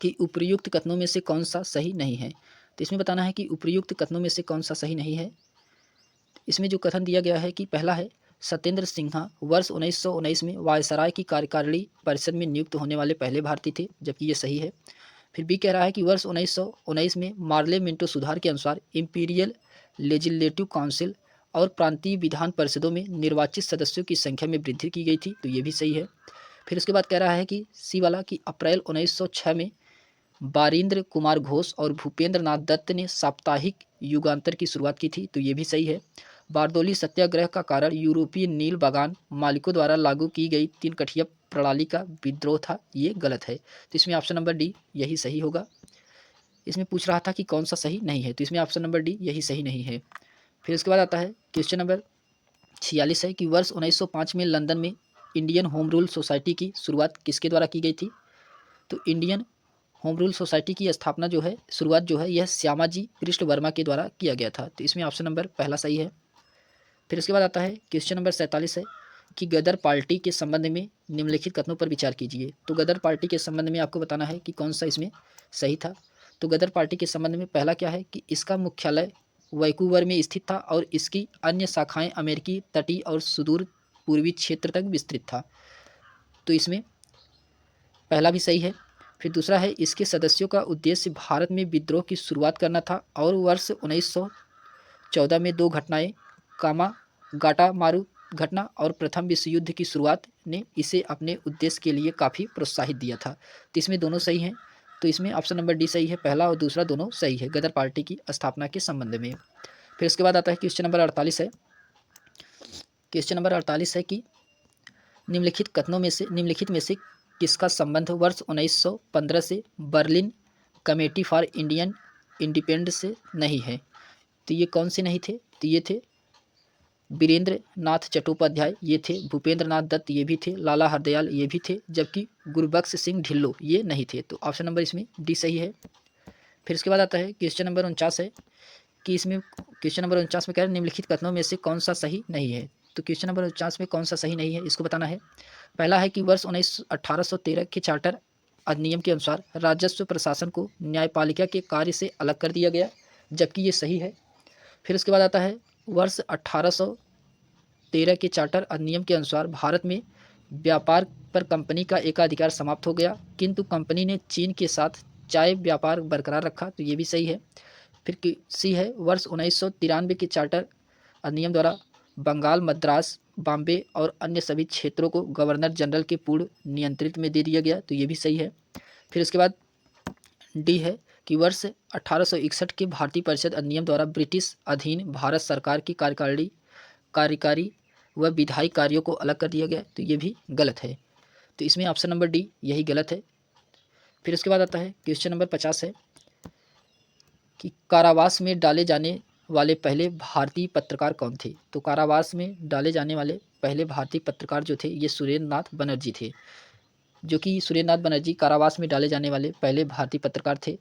कि उपर्युक्त कथनों में से कौन सा सही नहीं है। तो इसमें बताना है कि उपर्युक्त कथनों में से कौन सा सही नहीं है। इसमें जो कथन दिया गया है कि पहला है सत्येंद्र सिन्हा वर्ष 1919 में वायसराय की कार्यकारिणी परिषद में नियुक्त होने वाले पहले भारतीय थे, जबकि ये सही है। फिर बी कह रहा है कि वर्ष 1919 में मार्ले मिंटो सुधार के अनुसार इंपीरियल लेजिस्लेटिव काउंसिल और प्रांतीय विधान परिषदों में निर्वाचित सदस्यों की संख्या में वृद्धि की गई थी, तो ये भी सही है। फिर उसके बाद कह रहा है कि सी वाला कि अप्रैल 1906 में बारिंद्र कुमार घोष और भूपेंद्र नाथ दत्त ने साप्ताहिक युगांतर की शुरुआत की थी, तो ये भी सही है। बारदौली सत्याग्रह का कारण यूरोपीय नील बागान मालिकों द्वारा लागू की गई 3 कठिया प्रणाली का विद्रोह था, ये गलत है। तो इसमें ऑप्शन नंबर डी यही सही होगा। इसमें पूछ रहा था कि कौन सा सही नहीं है, तो इसमें ऑप्शन नंबर डी यही सही नहीं है। फिर उसके बाद आता है क्वेश्चन नंबर 46 है कि वर्ष 1905 में लंदन में इंडियन होम रूल सोसाइटी की शुरुआत किसके द्वारा की गई थी? तो इंडियन होम रूल सोसाइटी की स्थापना जो है, शुरुआत जो है, यह श्यामाजी कृष्ण वर्मा के द्वारा किया गया था, तो इसमें ऑप्शन नंबर पहला सही है। फिर उसके बाद आता है क्वेश्चन नंबर 47 है कि गदर पार्टी के संबंध में निम्नलिखित कथनों पर विचार कीजिए। तो गदर पार्टी के संबंध में आपको बताना है कि कौन सा इसमें सही था। तो गदर पार्टी के संबंध में पहला क्या है कि इसका मुख्यालय वैंकूवर में स्थित था और इसकी अन्य शाखाएं अमेरिकी तटीय और सुदूर पूर्वी क्षेत्र तक विस्तृत था, तो इसमें पहला भी सही है। फिर दूसरा है इसके सदस्यों का उद्देश्य भारत में विद्रोह की शुरुआत करना था और वर्ष 1914 में 2 घटनाएं कामागाटा मारू घटना और प्रथम विश्व युद्ध की शुरुआत ने इसे अपने उद्देश्य के लिए काफ़ी प्रोत्साहित दिया था, तो इसमें दोनों सही हैं। तो इसमें ऑप्शन नंबर डी सही है, पहला और दूसरा दोनों सही है गदर पार्टी की स्थापना के संबंध में। फिर उसके बाद आता है क्वेश्चन नंबर 48 है। क्वेश्चन नंबर 48 है कि निम्नलिखित में से किसका संबंध वर्ष 1915 से Berlin committee for Indian independence से नहीं है? तो ये कौन से नहीं थे? तो ये थे वीरेंद्र नाथ चट्टोपाध्याय, ये थे भूपेंद्र नाथ दत्त, ये भी थे लाला हरदयाल, ये भी थे, जबकि गुरबख्श सिंह ढिल्लो ये नहीं थे, तो ऑप्शन नंबर इसमें डी सही है। फिर उसके बाद आता है क्वेश्चन नंबर 49 है कि इसमें क्वेश्चन नंबर 49 में कह रहे हैं निम्नलिखित कथनों में से कौन सा सही नहीं है? तो क्वेश्चन नंबर 49 में कौन सा सही नहीं है इसको बताना है। पहला है कि वर्ष 1813 के चार्टर अधिनियम के अनुसार राजस्व प्रशासन को न्यायपालिका के कार्य से अलग कर दिया गया, जबकि ये सही है। फिर उसके बाद आता है वर्ष 1813 के चार्टर अधिनियम के अनुसार भारत में व्यापार पर कंपनी का एकाधिकार समाप्त हो गया, किंतु कंपनी ने चीन के साथ चाय व्यापार बरकरार रखा, तो ये भी सही है। फिर सी है वर्ष 1993 के चार्टर अधिनियम द्वारा बंगाल, मद्रास, बॉम्बे और अन्य सभी क्षेत्रों को गवर्नर जनरल के पूर्ण नियंत्रित में दे दिया गया, तो ये भी सही है। फिर उसके बाद डी है कि वर्ष 1861 के भारतीय परिषद अधिनियम द्वारा ब्रिटिश अधीन भारत सरकार की कार्यकारी व विधायी कार्यों को अलग कर दिया गया, तो ये भी गलत है, तो इसमें ऑप्शन नंबर डी यही गलत है। फिर उसके बाद आता है क्वेश्चन नंबर 50 है कि कारावास में डाले जाने वाले पहले भारतीय पत्रकार कौन थे? तो कारावास में डाले जाने वाले पहले भारतीय पत्रकार जो थे ये सुरेंद्र नाथ बनर्जी थे, जो कि सुरेंद्र नाथ बनर्जी कारावास में डाले जाने वाले पहले भारतीय पत्रकार थे।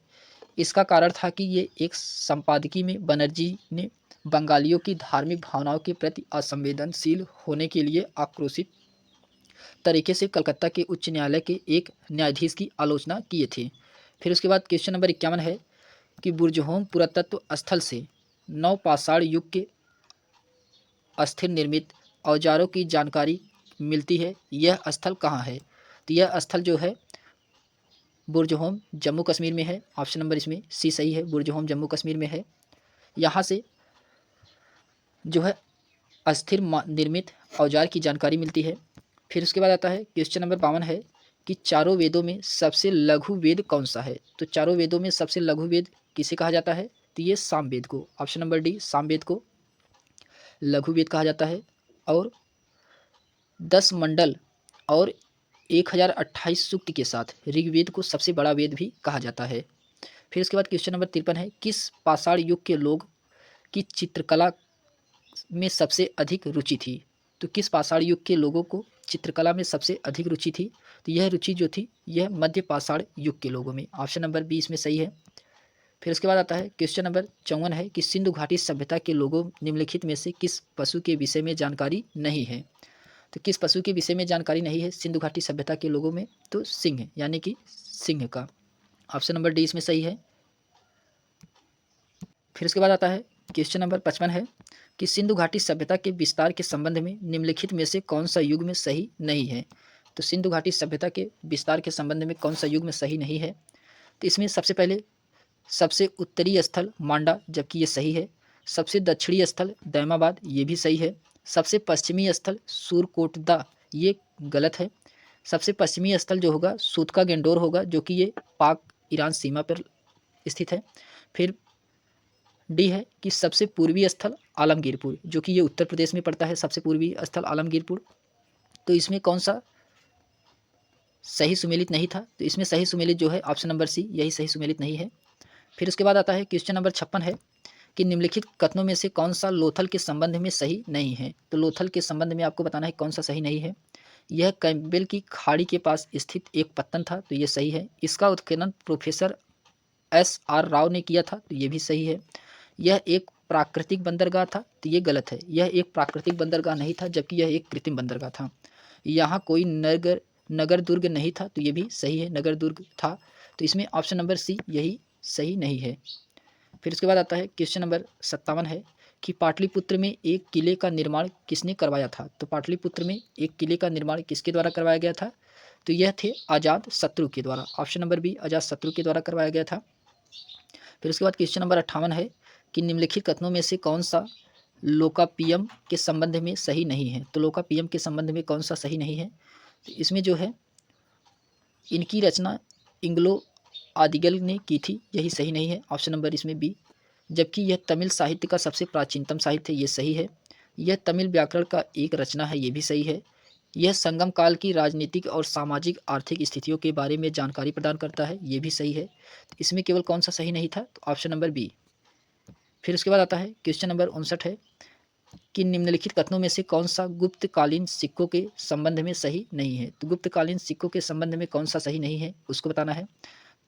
इसका कारण था कि ये एक संपादकीय में बनर्जी ने बंगालियों की धार्मिक भावनाओं के प्रति असंवेदनशील होने के लिए आक्रोशित तरीके से कलकत्ता के उच्च न्यायालय के एक न्यायाधीश की आलोचना किए थे। फिर उसके बाद क्वेश्चन नंबर 51 है कि बुर्जहोम पुरातत्व स्थल से नवपाषाण युग के अस्थिर निर्मित औजारों की जानकारी मिलती है, यह स्थल कहाँ है? तो यह स्थल जो है बुर्जहोम जम्मू कश्मीर में है, ऑप्शन नंबर इसमें सी सही है, बुर्जहोम जम्मू कश्मीर में है। यहाँ से जो है अस्थिर निर्मित औजार की जानकारी मिलती है। फिर उसके बाद आता है क्वेश्चन नंबर 52 है कि चारों वेदों में सबसे लघु वेद कौन सा है? तो चारों वेदों में सबसे लघु वेद किसे कहा जाता है? तो ये सामवेद को, ऑप्शन नंबर डी सामवेद को लघु वेद कहा जाता है। और 10 मंडल और 1028 सूक्त के साथ ऋग्वेद को सबसे बड़ा वेद भी कहा जाता है। फिर उसके बाद क्वेश्चन नंबर 53 है किस पाषाण युग के लोग की चित्रकला में सबसे अधिक रुचि थी? तो किस पाषाण युग के लोगों को चित्रकला में सबसे अधिक रुचि थी? तो यह रुचि जो थी यह मध्य पाषाण युग के लोगों में, ऑप्शन नंबर बी इसमें सही है। फिर उसके बाद आता है क्वेश्चन नंबर 54 है कि सिंधु घाटी सभ्यता के लोगों निम्नलिखित में से किस पशु के विषय में जानकारी नहीं है? तो किस पशु के विषय में जानकारी नहीं है सिंधु घाटी सभ्यता के लोगों में? तो सिंह, यानी कि सिंह का, ऑप्शन नंबर डी इसमें सही है। फिर उसके बाद आता है क्वेश्चन नंबर 55 है कि सिंधु घाटी सभ्यता के विस्तार के संबंध में निम्नलिखित में से कौन सा युग में सही नहीं है? तो सिंधु घाटी सभ्यता के विस्तार के संबंध में कौन सा युग में सही नहीं है? तो इसमें सबसे पहले सबसे उत्तरी स्थल मांडा, जबकि ये सही है। सबसे दक्षिणी स्थल दैमाबाद, ये भी सही है। सबसे पश्चिमी स्थल सूरकोटदा, ये गलत है। सबसे पश्चिमी स्थल जो होगा सूतका गेंडोर होगा, जो कि ये पाक ईरान सीमा पर स्थित है। फिर डी है कि सबसे पूर्वी स्थल आलमगीरपुर, जो कि ये उत्तर प्रदेश में पड़ता है, सबसे पूर्वी स्थल आलमगीरपुर। तो इसमें कौन सा सही सुमेलित नहीं था? तो इसमें सही सुमेलित जो है ऑप्शन नंबर सी, यही सही सुमेलित नहीं है। फिर उसके बाद आता है क्वेश्चन नंबर 56 है कि निम्नलिखित कथनों में से कौन सा लोथल के संबंध में सही नहीं है? तो लोथल के संबंध में आपको बताना है कौन सा सही नहीं है। यह कैम्पबेल की खाड़ी के पास स्थित एक पत्तन था, तो ये सही है। इसका उत्खनन प्रोफेसर SR राव ने किया था, तो ये भी सही है। यह एक प्राकृतिक बंदरगाह था, तो ये गलत है। यह एक प्राकृतिक बंदरगाह नहीं था, जबकि यह एक कृत्रिम बंदरगाह था। यहाँ कोई नगर दुर्ग नहीं था, तो ये भी सही है, नगर दुर्ग था। तो इसमें ऑप्शन नंबर सी यही सही नहीं है। फिर उसके बाद आता है क्वेश्चन नंबर 57 है कि पाटलिपुत्र में एक किले का निर्माण किसने करवाया था? तो पाटलिपुत्र में एक किले का निर्माण किसके द्वारा करवाया गया था? तो यह थे अजात शत्रु के द्वारा। ऑप्शन नंबर बी अजात शत्रु के द्वारा करवाया गया था। फिर उसके बाद क्वेश्चन नंबर 58 है कि निम्नलिखित कथनों में से कौन सा लोकापीयम के संबंध में सही नहीं है? तो लोकापीयम के संबंध में कौन सा सही नहीं है? तो इसमें जो है इनकी रचना इंग्लो आदिगल ने की थी, यही सही नहीं है, ऑप्शन नंबर इसमें बी। जबकि यह तमिल साहित्य का सबसे प्राचीनतम साहित्य है, ये सही है। यह तमिल व्याकरण का एक रचना है, ये भी सही है। यह संगम काल की राजनीतिक और सामाजिक आर्थिक स्थितियों के बारे में जानकारी प्रदान करता है, ये भी सही है। इसमें केवल कौन सा सही नहीं था? तो ऑप्शन नंबर बी। फिर उसके बाद आता है क्वेश्चन नंबर 59 है कि निम्नलिखित कथनों में से कौन सा गुप्तकालीन सिक्कों के संबंध में सही नहीं है? तो गुप्तकालीन सिक्कों के संबंध में कौन सा सही नहीं है उसको बताना है।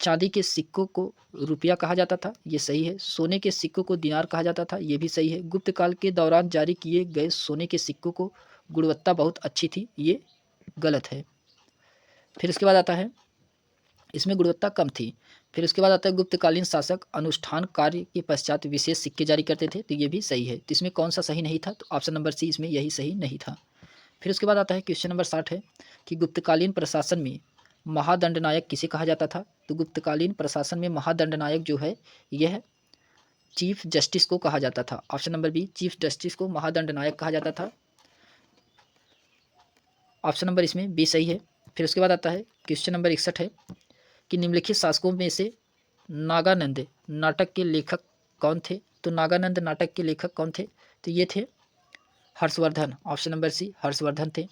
चांदी के सिक्कों को रुपया कहा जाता था, ये सही है। सोने के सिक्कों को दिनार कहा जाता था, ये भी सही है। गुप्त काल के दौरान जारी किए गए सोने के सिक्कों को गुणवत्ता बहुत अच्छी थी, ये गलत है। फिर इसके बाद आता है इसमें गुणवत्ता कम थी। फिर उसके बाद आता है गुप्तकालीन शासक अनुष्ठान कार्य के पश्चात विशेष सिक्के जारी करते थे, तो ये भी सही है। तो इसमें कौन सा सही नहीं था? तो ऑप्शन नंबर सी इसमें यही सही नहीं था। फिर उसके बाद आता है क्वेश्चन नंबर 60 है कि गुप्तकालीन प्रशासन में महादंडनायक किसे कहा जाता था? तो गुप्तकालीन प्रशासन में महादंडनायक जो है यह चीफ जस्टिस को कहा जाता था। Option number B, chief justice को महादंडनायक कहा जाता था। ऑप्शन नंबर इसमें बी सही है। फिर उसके बाद आता है क्वेश्चन नंबर 61 है कि निम्नलिखित शासकों में से नागानंद नाटक के लेखक कौन थे? तो नागानंद नाटक के लेखक कौन थे? तो ये थे Harshvardhan. Option number C Harshvardhan थे।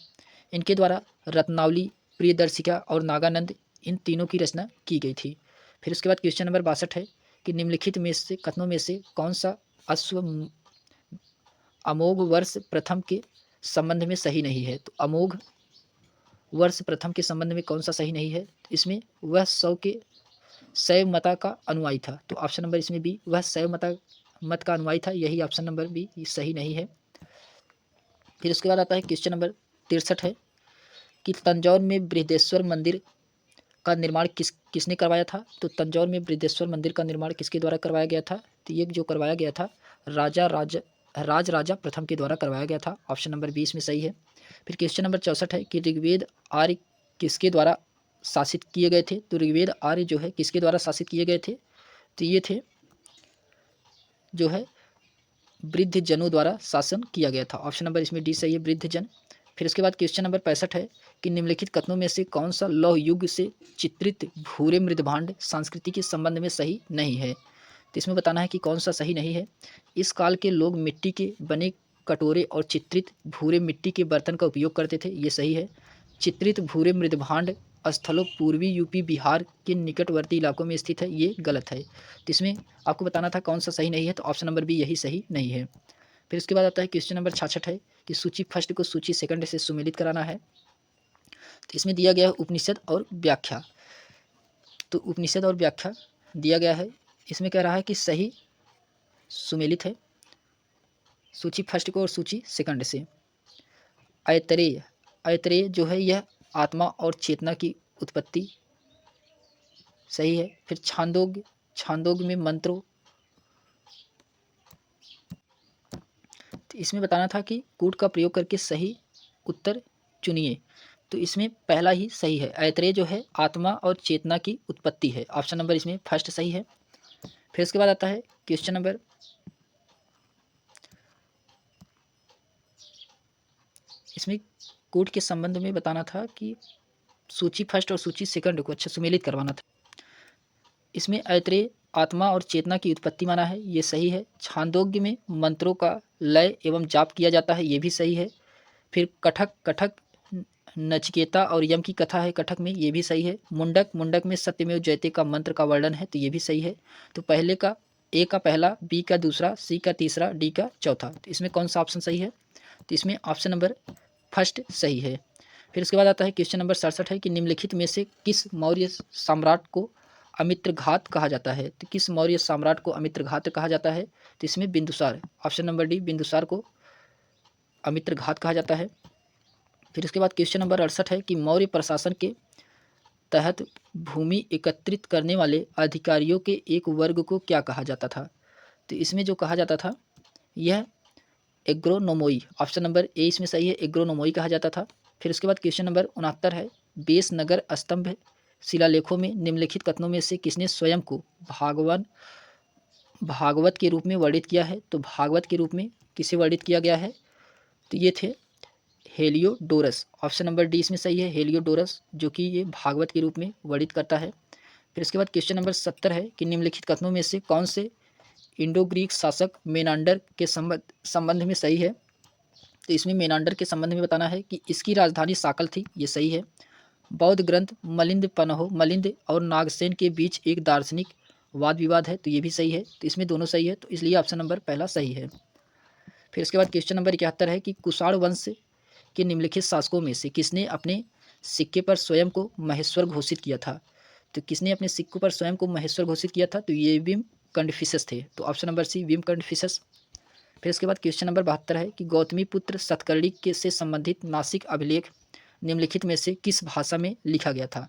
इनके द्वारा रत्नावली, प्रियदर्शिका और नागानंद, इन तीनों की रचना की गई थी। फिर उसके बाद क्वेश्चन नंबर 62 है कि निम्नलिखित में से कथनों में से कौन सा अश्व अमोघ वर्ष प्रथम के संबंध में सही नहीं है? तो अमोघ वर्ष प्रथम के संबंध में कौन सा सही नहीं है? इसमें वह शैव मता का अनुयायी था, तो ऑप्शन नंबर इसमें बी, वह शैव मत का अनुयायी था, यही ऑप्शन नंबर बी सही नहीं है। फिर उसके बाद आता है क्वेश्चन नंबर 63 है कि तंजौर में बृहदेश्वर मंदिर का निर्माण किसने करवाया था? तो तंजौर में बृहदेश्वर मंदिर का निर्माण किसके द्वारा करवाया गया था? तो ये जो करवाया गया था राजा प्रथम के द्वारा करवाया गया था। ऑप्शन नंबर 20 में सही है। फिर क्वेश्चन नंबर 64 है कि ऋग्वेद आर्य किसके द्वारा शासित किए गए थे? तो ऋग्वेद आर्य जो है किसके द्वारा शासित किए गए थे? तो ये थे जो है वृद्धजनों द्वारा शासन किया गया था। ऑप्शन नंबर इसमें डी सही है, वृद्धजन। फिर उसके बाद क्वेश्चन नंबर 65 है कि निम्नलिखित कथनों में से कौन सा लौह युग से चित्रित भूरे मृदभांड संस्कृति के संबंध में सही नहीं है? तो इसमें बताना है कि कौन सा सही नहीं है। इस काल के लोग मिट्टी के बने कटोरे और चित्रित भूरे मिट्टी के बर्तन का उपयोग करते थे, ये सही है। चित्रित भूरे मृदभांड स्थलों पूर्वी यूपी बिहार के निकटवर्ती इलाकों में स्थित है, ये गलत है। तो इसमें आपको बताना था कौन सा सही नहीं है, तो ऑप्शन नंबर बी यही सही नहीं है। फिर उसके बाद आता है क्वेश्चन नंबर 66 है कि सूची फर्स्ट को सूची सेकंड से सुमेलित कराना है। तो इसमें दिया गया है उपनिषद और व्याख्या। तो उपनिषद और व्याख्या दिया गया है, इसमें कह रहा है कि सही सुमेलित है सूची फर्स्ट को और सूची सेकंड से। ऐतरेय जो है यह आत्मा और चेतना की उत्पत्ति, सही है। फिर छांदोग में मंत्रों, तो इसमें बताना था कि कूट का प्रयोग करके सही उत्तर चुनिए, तो इसमें पहला ही सही है। ऐतरेय जो है आत्मा और चेतना की उत्पत्ति है, ऑप्शन नंबर इसमें फर्स्ट सही है। फिर इसके बाद आता है क्वेश्चन नंबर इसमें कोड के संबंध में बताना था कि सूची फर्स्ट और सूची सेकंड को अच्छा सुमेलित करवाना था। इसमें ऐतरेय आत्मा और चेतना की उत्पत्ति माना है, ये सही है। छांदोग्य में मंत्रों का लय एवं जाप किया जाता है, ये भी सही है। फिर कठक कठक नचिकेता और यम की कथा है कठक में, ये भी सही है। मुंडक मुंडक में सत्यमेव जयते का मंत्र का वर्णन है, तो ये भी सही है। तो पहले का ए का पहला, बी का दूसरा, सी का तीसरा, डी का चौथा, तो इसमें कौन सा ऑप्शन सही है? तो इसमें ऑप्शन नंबर फर्स्ट सही है। फिर उसके बाद आता है क्वेश्चन नंबर 67 है कि निम्नलिखित में से किस मौर्य सम्राट को अमित्रघात कहा जाता है? तो किस मौर्य सम्राट को अमित्रघात कहा जाता है? तो इसमें Bindusara, option number D, Bindusara को अमित्रघात कहा जाता है। फिर उसके बाद क्वेश्चन नंबर 68 है कि मौर्य प्रशासन के तहत भूमि एकत्रित करने वाले अधिकारियों के एक वर्ग को क्या कहा जाता था? तो इसमें जो कहा जाता था यह एग्रोनोमोई, ऑप्शन नंबर ए इसमें सही है, एग्रोनोमोई कहा जाता था। फिर उसके बाद क्वेश्चन नंबर 69 है, बेस नगर स्तंभ शिलालेखों में निम्नलिखित कथनों में से किसने स्वयं को भागवत के रूप में वर्णित किया है? तो भागवत के रूप में किसे वर्णित किया गया है? तो ये थे हेलियोडोरस, ऑप्शन नंबर डी इसमें सही है, हेलियोडोरस, जो कि ये भागवत के रूप में वर्णित करता है। फिर इसके बाद क्वेश्चन नंबर 70 है कि निम्नलिखित कथनों में से कौन से इंडो ग्रीक शासक मेनांडर के संबंध में सही है? तो इसमें मेनांडर के संबंध में बताना है कि इसकी राजधानी साकल थी, ये सही है। बौद्ध ग्रंथ मलिंद और नागसेन के बीच एक दार्शनिक वाद विवाद है, तो ये भी सही है। तो इसमें दोनों सही है, तो इसलिए ऑप्शन नंबर पहला सही है। फिर उसके बाद क्वेश्चन नंबर 71 है कि कुषाण वंश के निम्नलिखित शासकों में से किसने अपने सिक्के पर स्वयं को महेश्वर घोषित किया था? तो किसने अपने सिक्कों पर स्वयं को महेश्वर घोषित किया था? तो ये विम कंडफिसस थे, तो ऑप्शन नंबर सी, विम कंडफिसस। फिर इसके बाद क्वेश्चन नंबर 72 है कि गौतमी पुत्र सतकर्णी के से संबंधित नासिक अभिलेख निम्नलिखित में से किस भाषा में लिखा गया था?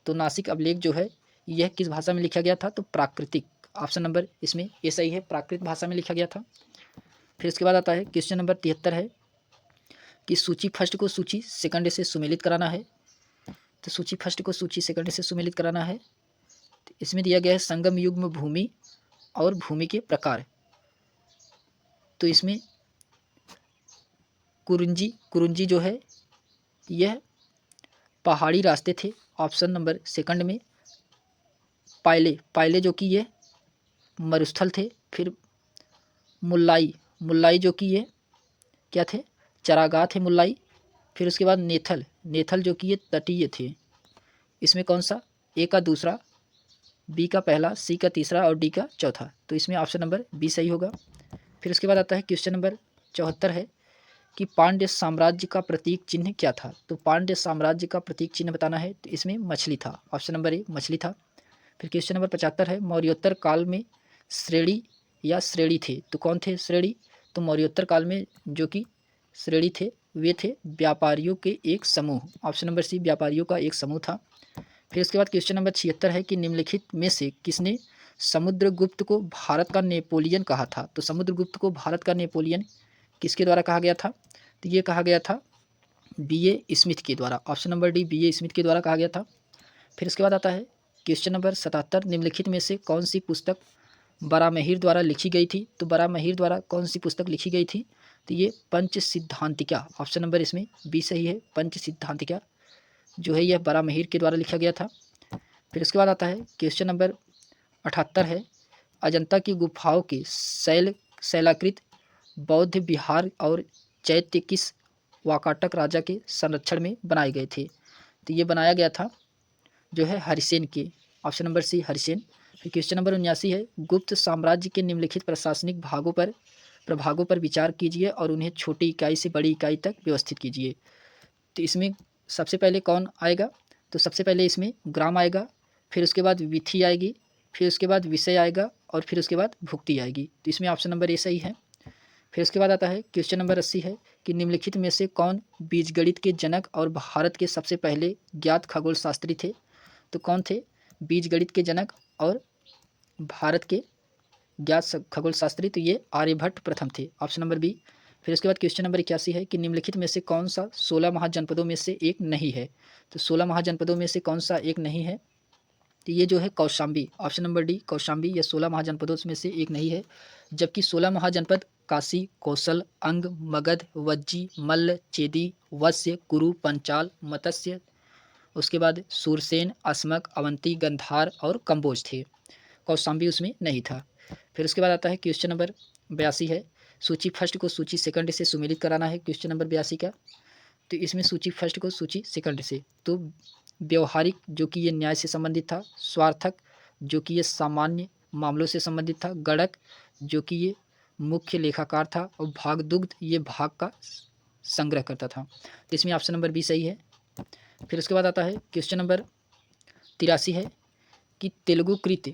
तो नासिक अभिलेख जो है यह किस भाषा में लिखा गया था? तो प्राकृतिक, ऑप्शन नंबर इसमें ये सही है, प्राकृत भाषा में लिखा गया था। फिर इसके बाद आता है क्वेश्चन नंबर 73 है कि सूची फर्स्ट को सूची सेकंड से सुमेलित कराना है। तो सूची फर्स्ट को सूची सेकंड से सुमेलित कराना है। तो इसमें दिया गया है संगम युग्म भूमि और भूमि के प्रकार। तो इसमें कुरुंजी जो है यह पहाड़ी रास्ते थे, ऑप्शन नंबर सेकंड में। पायले जो कि ये मरुस्थल थे। फिर मुल्लाई जो कि ये क्या थे? चरागाह थे मुल्लाई। फिर उसके बाद नेथल जो कि ये तटीय थे। इसमें कौन सा? ए का दूसरा, बी का पहला, सी का तीसरा और डी का चौथा, तो इसमें ऑप्शन नंबर बी सही होगा। फिर उसके बाद आता है क्वेश्चन नंबर 74 है कि पांड्य साम्राज्य का प्रतीक चिन्ह क्या था? तो पांड्य साम्राज्य का प्रतीक चिन्ह बताना है, तो इसमें मछली था, ऑप्शन नंबर ए मछली था। फिर क्वेश्चन नंबर 75 है मौर्योत्तर काल में श्रेणी थे, तो कौन थे श्रेणी? तो मौर्योत्तर काल में जो कि श्रेणी थे वे थे व्यापारियों के एक समूह, ऑप्शन नंबर सी, व्यापारियों का एक समूह था। फिर उसके बाद क्वेश्चन नंबर 76 है कि निम्नलिखित में से किसने समुद्रगुप्त को भारत का नेपोलियन कहा था? तो समुद्रगुप्त को भारत का नेपोलियन किसके द्वारा कहा गया था? तो ये कहा गया था B.A. स्मिथ के द्वारा, option number D, B.A. Smith के द्वारा कहा गया था। फिर उसके बाद आता है क्वेश्चन नंबर 77, निम्नलिखित में से कौन सी पुस्तक बरामहीर द्वारा लिखी गई थी? तो बरामहीर द्वारा कौन सी पुस्तक लिखी गई थी? तो ये पंच सिद्धांतिका, ऑप्शन नंबर इसमें बी सही है, पंच सिद्धांतिका जो है यह बरामहीर के द्वारा लिखा गया था। फिर उसके बाद आता है क्वेश्चन नंबर 78 है अजंता की गुफाओं के शैलाकृत बौद्ध विहार और चैत्य किस वाकाटक राजा के संरक्षण में बनाए गए थे? तो ये बनाया गया था जो है हरिसेन के, ऑप्शन नंबर सी, हरिसेन। फिर क्वेश्चन नंबर 79 है गुप्त साम्राज्य के निम्नलिखित प्रशासनिक प्रभागों पर विचार कीजिए और उन्हें छोटी इकाई से बड़ी इकाई तक व्यवस्थित कीजिए। तो इसमें सबसे पहले कौन आएगा? तो सबसे पहले इसमें ग्राम आएगा, फिर उसके बाद विधि आएगी, फिर उसके बाद विषय आएगा और फिर उसके बाद भुक्ति आएगी, तो इसमें ऑप्शन नंबर ए सही है। फिर उसके बाद आता है क्वेश्चन नंबर 80 है कि निम्नलिखित में से कौन बीजगणित के जनक और भारत के सबसे पहले ज्ञात खगोल शास्त्री थे? तो कौन थे बीजगणित के जनक और भारत के ज्ञात खगोल शास्त्री? तो ये आर्यभट्ट प्रथम थे, ऑप्शन नंबर बी। फिर उसके बाद क्वेश्चन नंबर 81 है कि निम्नलिखित में से कौन सा 16 महाजनपदों में से एक नहीं है? तो 16 महाजनपदों में से कौन सा एक नहीं है? तो ये जो है Kaushambi, option number D Kaushambi, ये 16 महाजनपदों में से एक नहीं है, जबकि 16 महाजनपद काशी, कौशल, अंग, मगध, वज्जी, मल्ल, चेदी, वत्स्य, कुरु, पंचाल, मत्स्य, उसके बाद सूरसेन, अस्मक, अवंती, गंधार और कंबोज थे। कौशाम्बी उसमें नहीं था। फिर उसके बाद आता है क्वेश्चन नंबर 82 है, सूची फर्स्ट को सूची सेकंड से सुमेलित कराना है। क्वेश्चन नंबर 82 का, तो इसमें सूची फर्स्ट को सूची सेकंड से, तो व्यवहारिक जो कि ये न्याय से संबंधित था, स्वार्थक जो कि ये सामान्य मामलों से संबंधित था, गणक जो कि ये मुख्य लेखाकार था, और भागदुग्ध ये भाग का संग्रह करता था। तो इसमें ऑप्शन नंबर बी सही है। फिर उसके बाद आता है क्वेश्चन नंबर 83 है कि तेलुगुकृत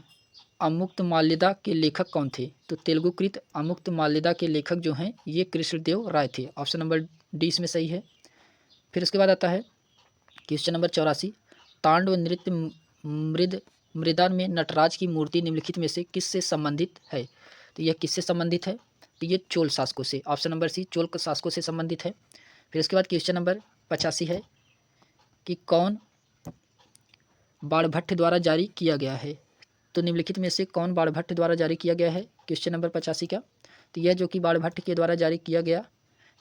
अमुक्त माल्यदा के लेखक कौन थे। तो तेलुगुकृत अमुक्त माल्यदा के लेखक जो हैं ये कृष्णदेव राय थे। ऑप्शन नंबर डी इसमें सही है। फिर उसके बाद आता है क्वेश्चन नंबर 84, तांडव नृत्य मृदा में नटराज की मूर्ति निम्नलिखित में से किससे संबंधित है। तो यह किससे संबंधित है, तो ये चोल शासकों से। ऑप्शन नंबर सी चोल शासकों से संबंधित है। फिर उसके बाद क्वेश्चन नंबर 85 है कि कौन बाणभट्ट द्वारा जारी किया गया है। तो निम्नलिखित में से कौन बाणभट्ट द्वारा जारी किया गया है, क्वेश्चन नंबर 85 का। तो यह जो कि बाणभट्ट के द्वारा जारी किया गया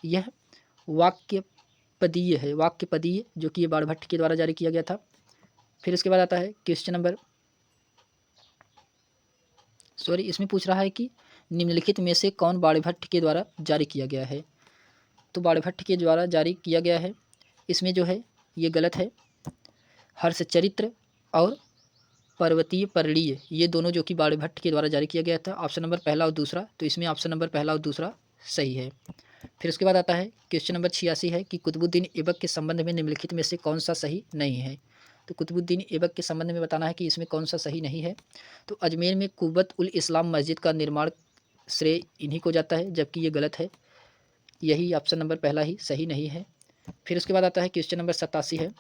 यह वाक्यपदीय है, वाक्यपदीय जो कि ये बाणभट्ट के द्वारा जारी किया गया था। फिर इसके बाद आता है क्वेश्चन नंबर इसमें पूछ रहा है कि निम्नलिखित में से कौन बाणभट्ट के द्वारा जारी किया गया है। तो बाणभट्ट के द्वारा जारी किया गया है, इसमें जो है ये गलत है। हर्षचरित्र और पर्वतीय परिणीय ये दोनों जो कि बाणभट्ट के द्वारा जारी किया गया था। ऑप्शन नंबर पहला और दूसरा, तो इसमें ऑप्शन नंबर पहला और दूसरा सही है। फिर उसके बाद आता है क्वेश्चन नंबर 86 है कि कुतुबुद्दीन ऐबक के संबंध में निम्नलिखित में से कौन सा सही नहीं है। तो कुतुबुद्दीन ऐबक के संबंध में बताना है कि इसमें कौन सा सही नहीं है। तो अजमेर में कुव्वत उल इस्लाम मस्जिद का निर्माण श्रेय इन्हीं को जाता है, जबकि ये गलत है। यही ऑप्शन नंबर पहला ही सही नहीं है। फिर उसके बाद आता है क्वेश्चन नंबर 87 है,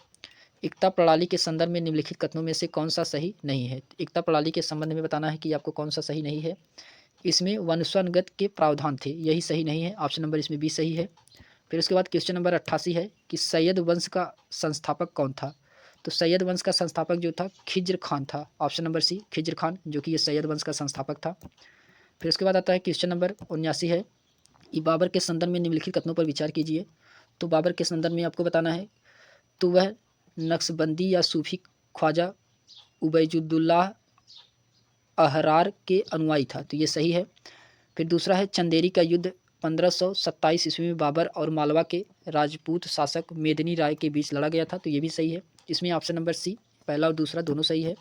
एकता प्रणाली के संदर्भ में निम्नलिखित कथनों में से कौन सा सही नहीं है। एकता प्रणाली के संबंध में बताना है कि आपको कौन सा सही नहीं है। इसमें वंशानुगत के प्रावधान थे, यही सही नहीं है। ऑप्शन नंबर इसमें बी सही है। फिर उसके बाद क्वेश्चन नंबर 88 है कि सैयद वंश का संस्थापक कौन था। तो सैयद वंश का संस्थापक जो था खिज्र खान था। Option number C Khizr Khan जो कि ये सैयद वंश का संस्थापक था। फिर उसके बाद आता है क्वेश्चन नंबर 79 है कि बाबर के संदर्भ में निम्नलिखित कथनों पर विचार कीजिए। तो बाबर के संदर्भ में आपको बताना है तो वह नक्शबंदी या सूफी ख्वाजा उबैजुद्दौला अहरार के अनुयायी था, तो ये सही है। फिर दूसरा है चंदेरी का युद्ध 1527 ईस्वी में बाबर और मालवा के राजपूत शासक मेदिनी राय के बीच लड़ा गया था, तो ये भी सही है। इसमें ऑप्शन नंबर सी पहला और दूसरा दोनों सही है।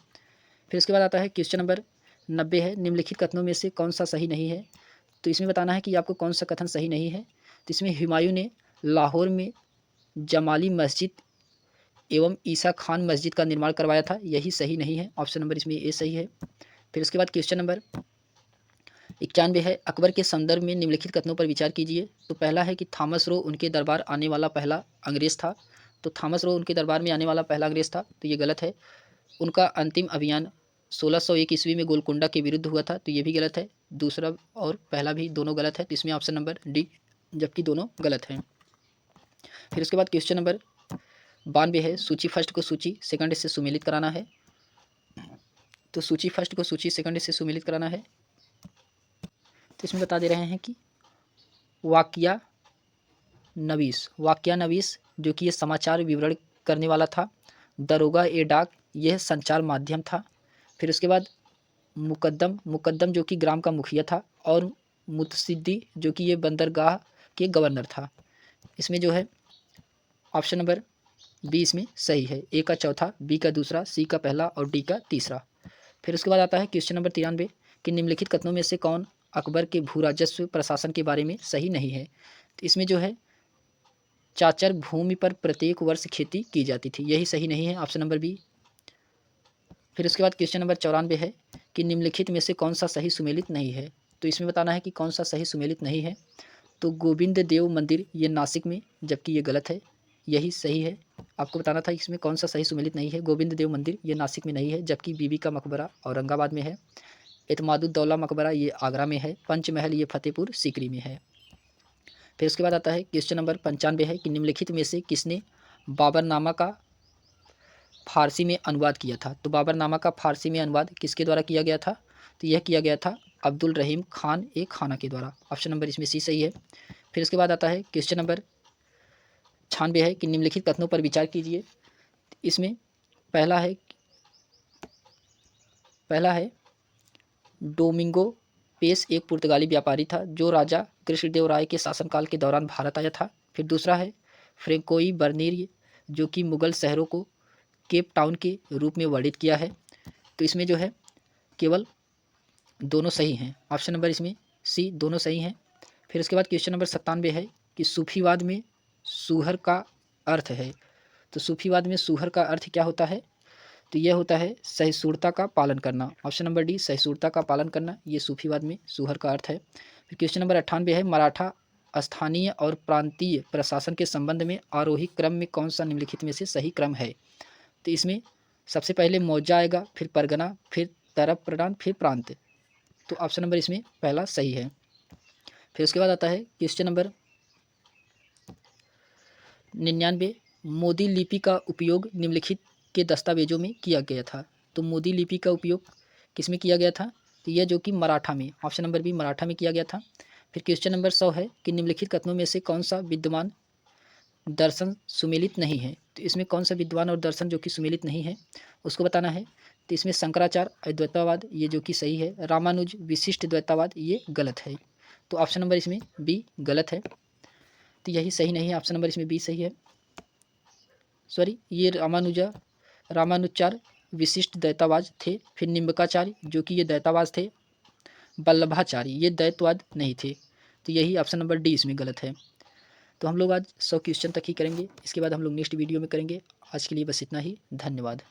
फिर उसके बाद आता है क्वेश्चन नंबर 90 है, निम्नलिखित कथनों में से कौन सा सही नहीं है। तो इसमें बताना है कि आपको कौन सा कथन सही नहीं है। तो इसमें हुमायूं ने लाहौर में जमाली मस्जिद एवं ईसा खान मस्जिद का निर्माण करवाया था, यही सही नहीं है। ऑप्शन नंबर इसमें ए सही है। फिर उसके बाद क्वेश्चन नंबर 91 है, अकबर के संदर्भ में निम्नलिखित कथनों पर विचार कीजिए। तो पहला है कि थॉमस रो उनके दरबार आने वाला पहला अंग्रेज था। तो थॉमस रो उनके दरबार में आने वाला पहला अंग्रेज था, तो ये गलत है। उनका अंतिम अभियान 1601 ईस्वी में गोलकुंडा के विरुद्ध हुआ था, तो ये भी गलत है। दूसरा और पहला भी दोनों गलत है, तो इसमें ऑप्शन नंबर डी जबकि दोनों गलत हैं। फिर उसके बाद क्वेश्चन नंबर 92 है, सूची फर्स्ट को सूची सेकंड से सुमेलित कराना है। तो सूची फर्स्ट को सूची सेकंड से सुमेलित कराना है। तो इसमें बता दे रहे हैं कि वाकिया नवीस जो कि ये समाचार विवरण करने वाला था। दरोगा ए डाक यह संचार माध्यम था। फिर उसके बाद मुकद्दम जो कि ग्राम का मुखिया था, और मुतसिद्दी जो कि ये बंदरगाह के गवर्नर था। इसमें जो है ऑप्शन नंबर बी इसमें सही है। ए का चौथा, बी का दूसरा, सी का पहला और डी का तीसरा। फिर उसके बाद आता है क्वेश्चन नंबर 93 कि निम्नलिखित कथनों में से कौन अकबर के भू राजस्व प्रशासन के बारे में सही नहीं है। तो इसमें जो है चाचर भूमि पर प्रत्येक वर्ष खेती की जाती थी, यही सही नहीं है। Option number B. फिर उसके बाद क्वेश्चन नंबर 94 है कि निम्नलिखित में से कौन सा सही सुमेलित नहीं है। तो इसमें बताना है कि कौन सा सही सुमेलित नहीं है। तो गोविंद देव मंदिर ये नासिक में, जबकि ये गलत है, यही सही है। आपको बताना था इसमें कौन सा सही सुमेलित नहीं है। गोविंद देव मंदिर ये नासिक में नहीं है, जबकि बीबी का मकबरा औरंगाबाद में है। एतमादुद्दौला मकबरा ये आगरा में है। पंचमहल ये फतेहपुर सीकरी में है। फिर उसके बाद आता है क्वेश्चन नंबर 95 है कि निम्नलिखित में से किसने बाबरनामा का फारसी में अनुवाद किया था। तो बाबरनामा का फारसी में अनुवाद किसके द्वारा किया गया था। तो यह किया गया था अब्दुल रहीम खान ए खाना के द्वारा। ऑप्शन नंबर इसमें सी सही है। फिर उसके बाद आता है क्वेश्चन नंबर 96 है कि निम्नलिखित कथनों पर विचार कीजिए। इसमें पहला है डोमिंगो पेस एक पुर्तगाली व्यापारी था जो राजा कृष्णदेवराय के शासनकाल के दौरान भारत आया था। फिर दूसरा है फ्रेंकोई बर्नियर जो कि मुगल शहरों को केप टाउन के रूप में वर्णित किया है। तो इसमें जो है केवल दोनों सही हैं। ऑप्शन नंबर इसमें सी दोनों सही हैं। फिर उसके बाद क्वेश्चन नंबर 97 है कि सूफीवाद में सूहर का अर्थ है। तो सूफीवाद में सूहर का अर्थ क्या होता है? तो यह होता है सहिष्णुता का पालन करना। ऑप्शन नंबर डी सहिष्णुता का पालन करना, ये सूफीवाद में सूहर का अर्थ है। फिर क्वेश्चन नंबर 98 है मराठा स्थानीय और प्रांतीय प्रशासन के संबंध में आरोही क्रम में कौन सा निम्नलिखित में से सही क्रम है? तो इसमें सबसे पहले मौजा आएगा, फिर परगना, फिर तरफ प्रदान, फिर प्रांत। तो ऑप्शन नंबर इसमें पहला सही है। फिर उसके बाद आता है क्वेश्चन नंबर 99 मोदी लिपि का उपयोग निम्नलिखित के दस्तावेजों में किया गया था। तो मोदी लिपि का उपयोग किस में किया गया था? तो यह जो कि मराठा में, ऑप्शन नंबर बी मराठा में किया गया था। फिर क्वेश्चन नंबर 100 है कि निम्नलिखित कथनों में से कौन सा विद्यमान दर्शन सुमेलित नहीं है? तो इसमें कौन सा विद्वान और दर्शन जो कि सुमेलित नहीं है उसको बताना है। तो इसमें शंकराचार्य अद्वैतवाद ये जो कि सही है, रामानुज विशिष्ट द्वैतवाद ये गलत है। तो ऑप्शन नंबर इसमें बी गलत है। तो यही सही नहीं है, ऑप्शन नंबर इसमें बी सही है। सॉरी, ये रामानुचार्य विशिष्ट द्वैतवाद थे। फिर निम्बकाचार्य जो कि ये द्वैतवाद थे। वल्लभाचार्य ये द्वैतवाद नहीं थे। तो यही ऑप्शन नंबर डी इसमें गलत है। तो हम लोग आज 100 क्वेश्चन तक ही करेंगे, इसके बाद हम लोग नेक्स्ट वीडियो में करेंगे। आज के लिए बस इतना ही, धन्यवाद।